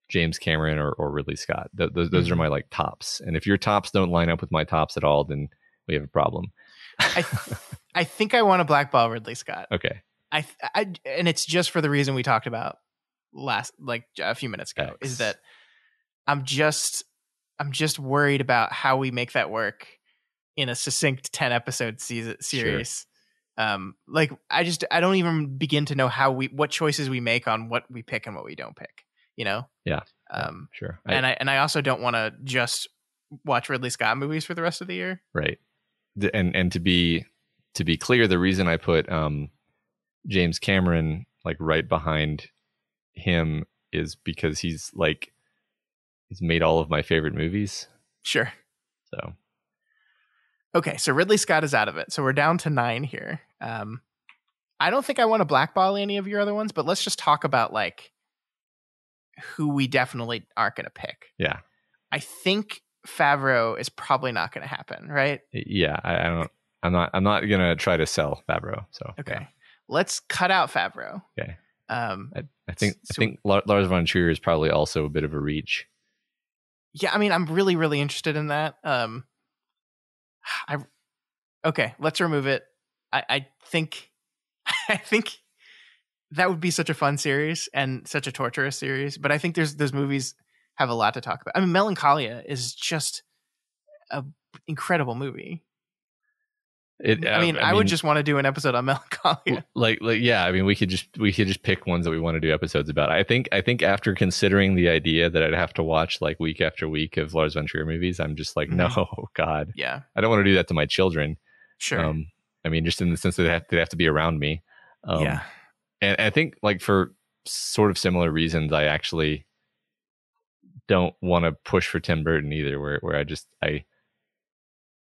James Cameron or Ridley Scott. Those are my like tops. And if your tops don't line up with my tops at all, then we have a problem. I think I want to blackball Ridley Scott. Okay. And it's just for the reason we talked about a few minutes ago, is that I'm just worried about how we make that work in a succinct 10 episode series. Sure. I don't even begin to know what choices we make on what we pick and what we don't pick, you know? Yeah. Sure. I also don't want to just watch Ridley Scott movies for the rest of the year. Right. And to be clear, the reason I put James Cameron like right behind him is because he's made all of my favorite movies. Sure. So. Okay, so Ridley Scott is out of it. So we're down to 9 here. I don't think I want to blackball any of your other ones, but let's just talk about like who we definitely aren't going to pick. Yeah. I think Favreau is probably not going to happen, right? Yeah, I'm not going to try to sell Favreau. So. Okay. Yeah. Let's cut out Favreau. Okay. I think Lars von Trier is probably also a bit of a reach. Yeah, I mean, I'm really, really interested in that. Okay, let's remove it. I think that would be such a fun series and such a torturous series. But I think those movies have a lot to talk about. I mean, Melancholia is just an incredible movie. I would just want to do an episode on Melancholia. Like yeah, I mean, we could just pick ones that we want to do episodes about. I think after considering the idea that I'd have to watch like week after week of Lars von Trier movies, I'm just like, no, God, yeah, I don't want to do that to my children. Sure. I mean, just in the sense that they have to be around me. Yeah, and I think like for sort of similar reasons, I actually don't want to push for Tim Burton either. Where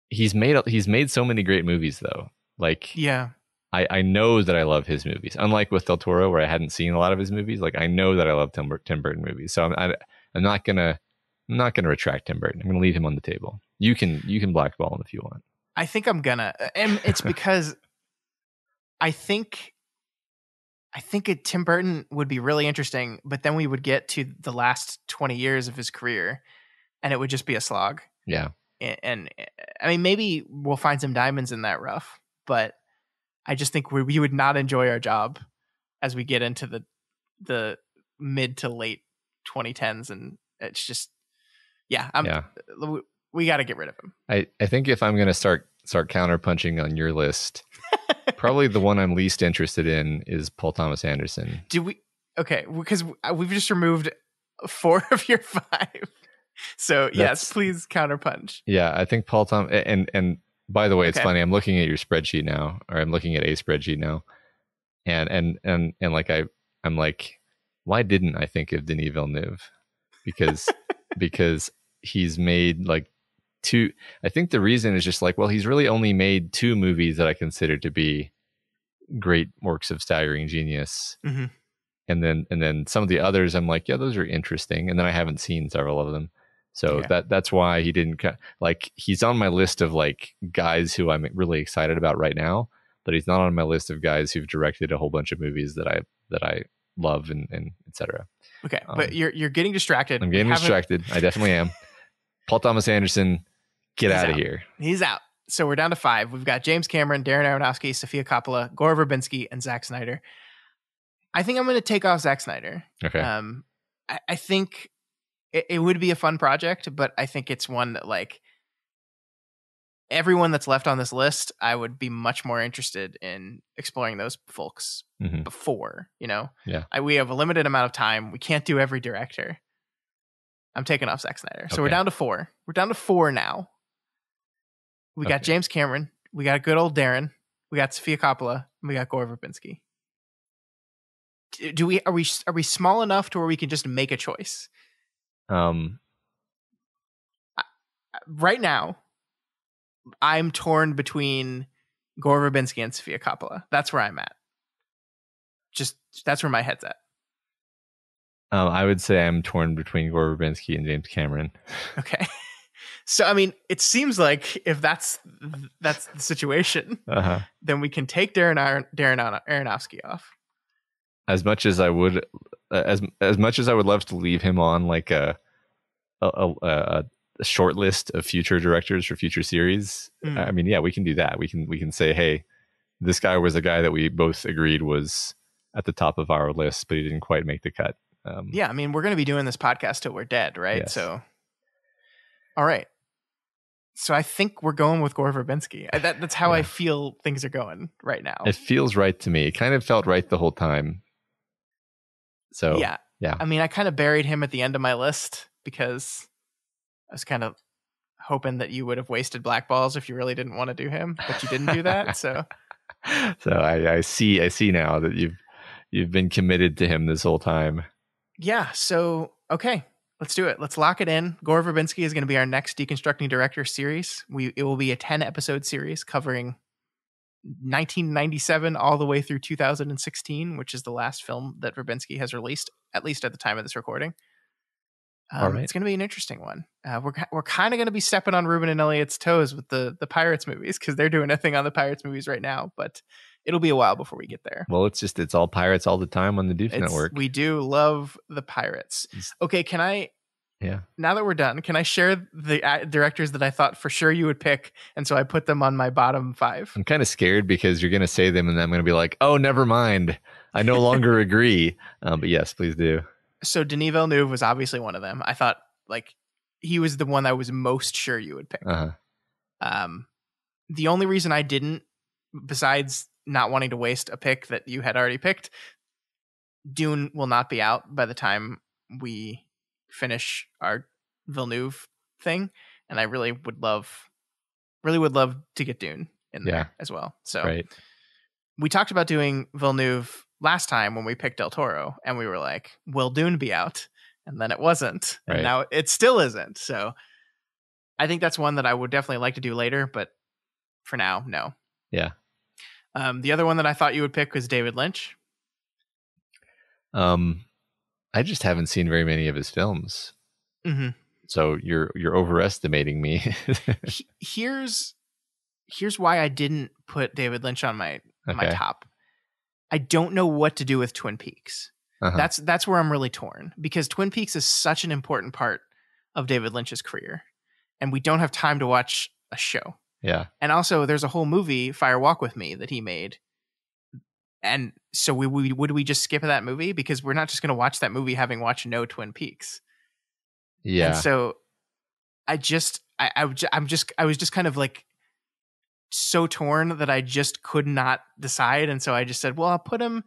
he's made so many great movies though. Like, yeah, I know that I love his movies. Unlike with Del Toro, where I hadn't seen a lot of his movies, like I know that I love Tim Burton movies. So I'm not gonna retract Tim Burton. I'm gonna leave him on the table. You can blackball him if you want. I think I'm gonna, and it's because I think Tim Burton would be really interesting, but then we would get to the last 20 years of his career, and it would just be a slog. Yeah. And I mean, maybe we'll find some diamonds in that rough, but I just think we would not enjoy our job as we get into the mid to late 2010s, and it's just, we got to get rid of him. I think if I'm going to start counterpunching on your list, probably the one I'm least interested in is Paul Thomas Anderson. Okay, because we've just removed 4 of your 5. So yes, please counterpunch. Yeah, I think Paul Thomas, and by the way, it's funny. I'm looking at your spreadsheet now, or I'm looking at a spreadsheet now, and like I'm like, why didn't I think of Denis Villeneuve? Because he's made like 2. I think the reason is just like, well, he's really only made 2 movies that I consider to be great works of staggering genius. Mm-hmm. And then some of the others, I'm like, yeah, those are interesting. And then I haven't seen several of them. So that's why he didn't like, he's on my list of like guys who I'm really excited about right now, but he's not on my list of guys who've directed a whole bunch of movies that I love and et cetera. Okay. But you're getting distracted. I'm getting distracted. I definitely am. Paul Thomas Anderson, get out of here. He's out. So we're down to 5. We've got James Cameron, Darren Aronofsky, Sofia Coppola, Gore Verbinski, and Zack Snyder. I think I'm going to take off Zack Snyder. Okay. I think it would be a fun project, but I think it's one that like everyone that's left on this list, I would be much more interested in exploring those folks before, you know? Yeah. We have a limited amount of time. We can't do every director. I'm taking off Zack Snyder. So we're down to 4. We're down to 4 now. We got James Cameron. We got good old Darren. We got Sofia Coppola. And we got Gore Verbinski. Are we small enough to where we can just make a choice? Right now, I'm torn between Gore Verbinski and Sofia Coppola. That's where I'm at. Just that's where my head's at. I would say I'm torn between Gore Verbinski and James Cameron. Okay. So, I mean, it seems like if that's the situation, then we can take Darren Aronofsky off. As much as I would, as much as I would love to leave him on like a short list of future directors for future series. I mean, yeah, we can do that. We can say, hey, this guy was a guy that we both agreed was at the top of our list, but he didn't quite make the cut. Yeah, I mean, we're going to be doing this podcast till we're dead, right? Yes. So, all right. So I think we're going with Gore Verbinski. That's how I feel things are going right now. It feels right to me. It kind of felt right the whole time. So yeah. I mean, I kind of buried him at the end of my list because I was kind of hoping that you would have wasted Black Balls if you really didn't want to do him, but you didn't do that. So I see now that you've been committed to him this whole time. Yeah. So, okay, let's do it. Let's lock it in. Gore Verbinski is going to be our next Deconstructing Director series. It will be a 10-episode series covering 1997 all the way through 2016, which is the last film that Verbinski has released, at least at the time of this recording. All right. It's going to be an interesting one. We're kind of going to be stepping on Ruben and Elliot's toes with the Pirates movies because they're doing a thing on the Pirates movies right now, but it'll be a while before we get there. Well, it's all Pirates all the time on the Doof Network. We do love the Pirates. Okay, can I? Yeah. Now that we're done, can I share the directors that I thought for sure you would pick? And so I put them on my bottom 5. I'm kind of scared because you're going to say them and I'm going to be like, oh, never mind. I no longer agree. But yes, please do. So Denis Villeneuve was obviously one of them. I thought like he was the one I was most sure you would pick. The only reason I didn't, besides not wanting to waste a pick that you had already picked, Dune will not be out by the time we finish our Villeneuve thing, and I really would love to get Dune in there as well. So we talked about doing Villeneuve last time when we picked Del Toro, and we were like, will Dune be out? And then it wasn't, and now it still isn't. So I think that's one that I would definitely like to do later, but for now, no. Yeah. The other one that I thought you would pick was David Lynch. I just haven't seen very many of his films. Mm-hmm. So you're overestimating me. Here's why I didn't put David Lynch on my top. I don't know what to do with Twin Peaks. That's where I'm really torn, because Twin Peaks is such an important part of David Lynch's career, and we don't have time to watch a show. Yeah. And also there's a whole movie, Fire Walk With Me, that he made. And so would we just skip that movie? Because we're not just going to watch that movie having watched no Twin Peaks. Yeah. And so I was just kind of like so torn that I just could not decide. And so I just said, well, I'll put him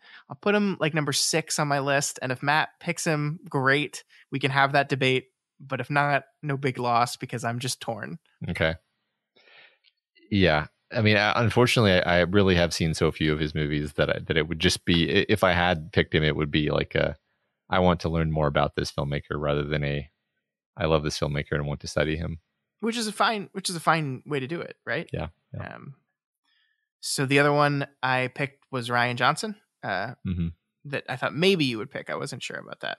like number 6 on my list. And if Matt picks him, great. We can have that debate. But if not, no big loss, because I'm just torn. Okay. Yeah. I mean, unfortunately, I really have seen so few of his movies that it would just be, if I had picked him, it would be like I want to learn more about this filmmaker rather than I love this filmmaker and want to study him. Which is a fine way to do it, right? Yeah. So the other one I picked was Rian Johnson, that I thought maybe you would pick. I wasn't sure about that.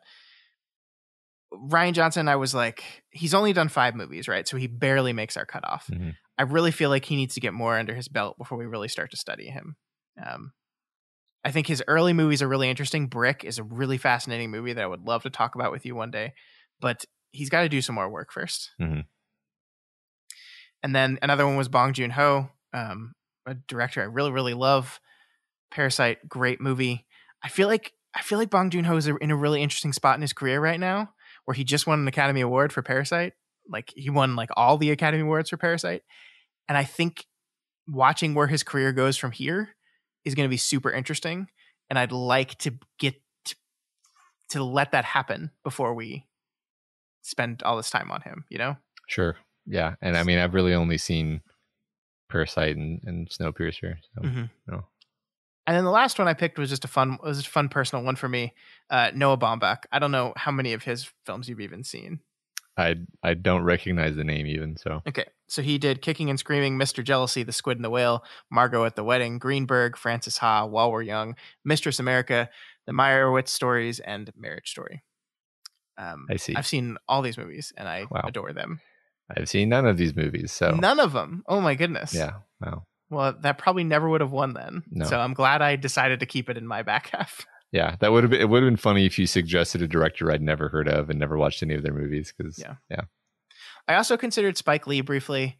Rian Johnson, I was like, he's only done 5 movies, right? So he barely makes our cutoff. Mm-hmm. I really feel like he needs to get more under his belt before we really start to study him. I think his early movies are really interesting. Brick is a really fascinating movie that I would love to talk about with you one day, but he's got to do some more work first. Mm-hmm. And then another one was Bong Joon-ho, a director I really, really love. Parasite, great movie. I feel like Bong Joon-ho is in a really interesting spot in his career right now, where he just won an Academy Award for Parasite. Like, he won like all the Academy Awards for Parasite. And I think watching where his career goes from here is going to be super interesting. And I'd like to get to let that happen before we spend all this time on him, you know? Sure. Yeah. And I mean, I've really only seen Parasite and Snowpiercer. So, no. And then the last one I picked was just a fun personal one for me. Noah Baumbach. I don't know how many of his films you've even seen. I don't recognize the name even. So okay, so he did Kicking and Screaming, Mr. Jealousy, The Squid and the Whale, Margot at the Wedding, Greenberg, Frances Ha, While We're Young, Mistress America, The Meyerowitz Stories, and Marriage Story. I see. I've seen all these movies and I adore them. I've seen none of these movies, so none of them. Oh my goodness. Yeah. Wow. Well, that probably never would have won then. No. So I'm glad I decided to keep it in my back half. Yeah, that would have been. It would have been funny if you suggested a director I'd never heard of and never watched any of their movies. Because yeah. I also considered Spike Lee briefly.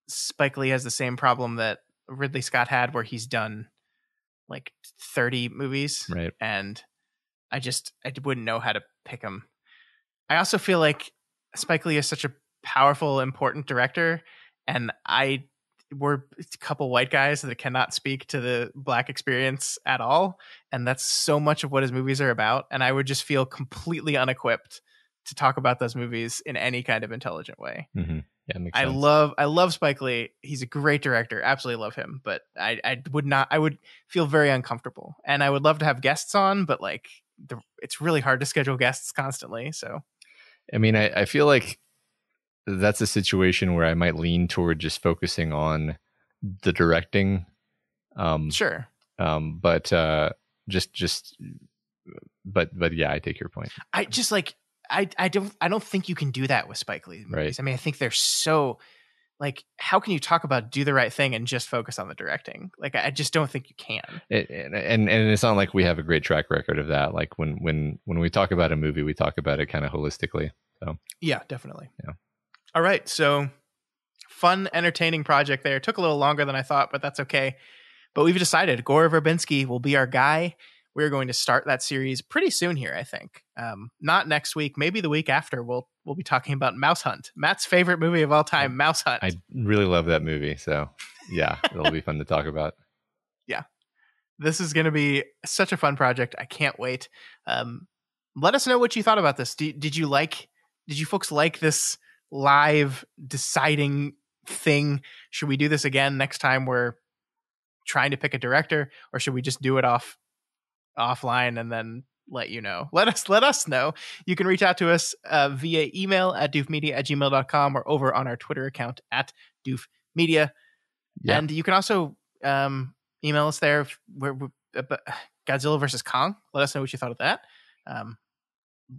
Spike Lee has the same problem that Ridley Scott had, where he's done like 30 movies, right? And I wouldn't know how to pick him. I also feel like Spike Lee is such a powerful, important director, and we're a couple white guys that cannot speak to the Black experience at all, and that's so much of what his movies are about. And I would just feel completely unequipped to talk about those movies in any kind of intelligent way. Mm-hmm. Yeah, makes I sense. love Spike Lee. He's a great director. Absolutely love him. But I would feel very uncomfortable, and I would love to have guests on, but like it's really hard to schedule guests constantly. So, I mean, I feel like that's a situation where I might lean toward just focusing on the directing. Sure. But yeah, I take your point. I just like, I don't think you can do that with Spike Lee movies. Right. I mean, I think they're so like, how can you talk about Do the Right Thing and just focus on the directing? Like, I just don't think you can. And it's not like we have a great track record of that. Like when we talk about a movie, we talk about it kind of holistically. So yeah, definitely. Yeah. All right. So fun, entertaining project there. Took a little longer than I thought, but that's okay. But we've decided Gore Verbinski will be our guy. We're going to start that series pretty soon here, I think. Not next week, maybe the week after. We'll be talking about Mouse Hunt, Matt's favorite movie of all time, Mouse Hunt. I really love that movie. So yeah, it'll be fun to talk about. Yeah. This is going to be such a fun project. I can't wait. Let us know what you thought about this. Did you folks like this live deciding thing? Should we do this again next time we're trying to pick a director, or should we just do it offline and then let you know? Let us know. You can reach out to us via email at doofmedia@gmail.com or over on our Twitter account at doofmedia. Yeah. And you can also email us there. Godzilla vs Kong. Let us know what you thought of that.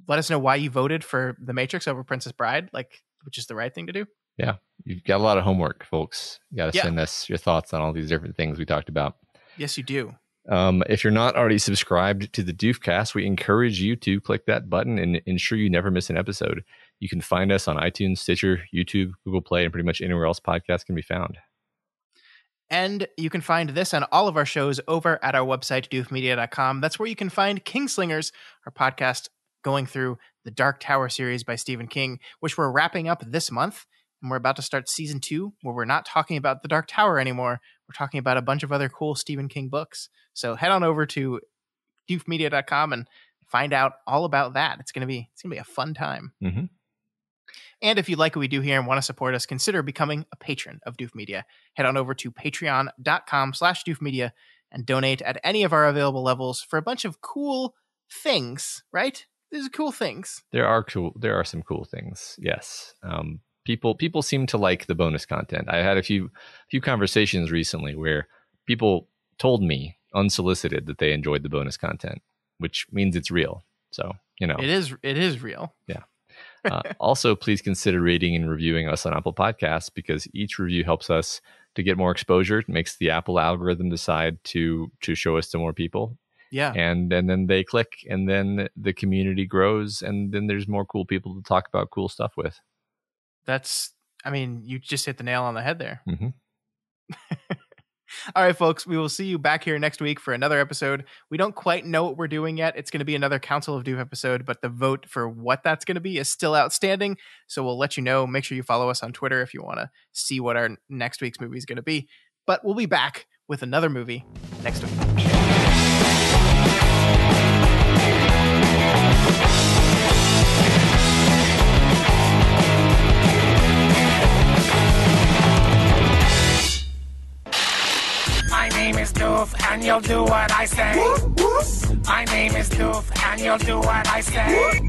Let us know why you voted for The Matrix over Princess Bride, which is the right thing to do. Yeah, you've got a lot of homework, folks. You got to send us your thoughts on all these different things we talked about. Yes, you do. If you're not already subscribed to the Doofcast, we encourage you to click that button and ensure you never miss an episode. You can find us on iTunes, Stitcher, YouTube, Google Play, and pretty much anywhere else podcasts can be found. And you can find this and all of our shows over at our website, doofmedia.com. That's where you can find Kingslingers, our podcast going through the Dark Tower series by Stephen King, which we're wrapping up this month. And we're about to start season 2, where we're not talking about the Dark Tower anymore. We're talking about a bunch of other cool Stephen King books. So head on over to doofmedia.com and find out all about that. It's gonna be a fun time. Mm-hmm. And if you like what we do here and want to support us, consider becoming a patron of Doof Media. Head on over to patreon.com/doofmedia and donate at any of our available levels for a bunch of cool things, right? These are cool things. There are some cool things. Yes. People seem to like the bonus content. I had a few conversations recently where people told me unsolicited that they enjoyed the bonus content, which means it's real. So, it is real. Yeah. Also, please consider rating and reviewing us on Apple Podcasts, because each review helps us to get more exposure. It makes the Apple algorithm decide to show us to more people. Yeah. And then they click, and then the community grows, and then there's more cool people to talk about cool stuff with. You just hit the nail on the head there. Mm-hmm. All right, folks, we will see you back here next week for another episode. We don't quite know what we're doing yet. It's going to be another Council of Doof episode, but the vote for what that's going to be is still outstanding. So we'll let you know. Make sure you follow us on Twitter if you want to see what our next week's movie is going to be. But we'll be back with another movie next week. My name is Doof, and you'll do what I say. My name is Doof, and you'll do what I say.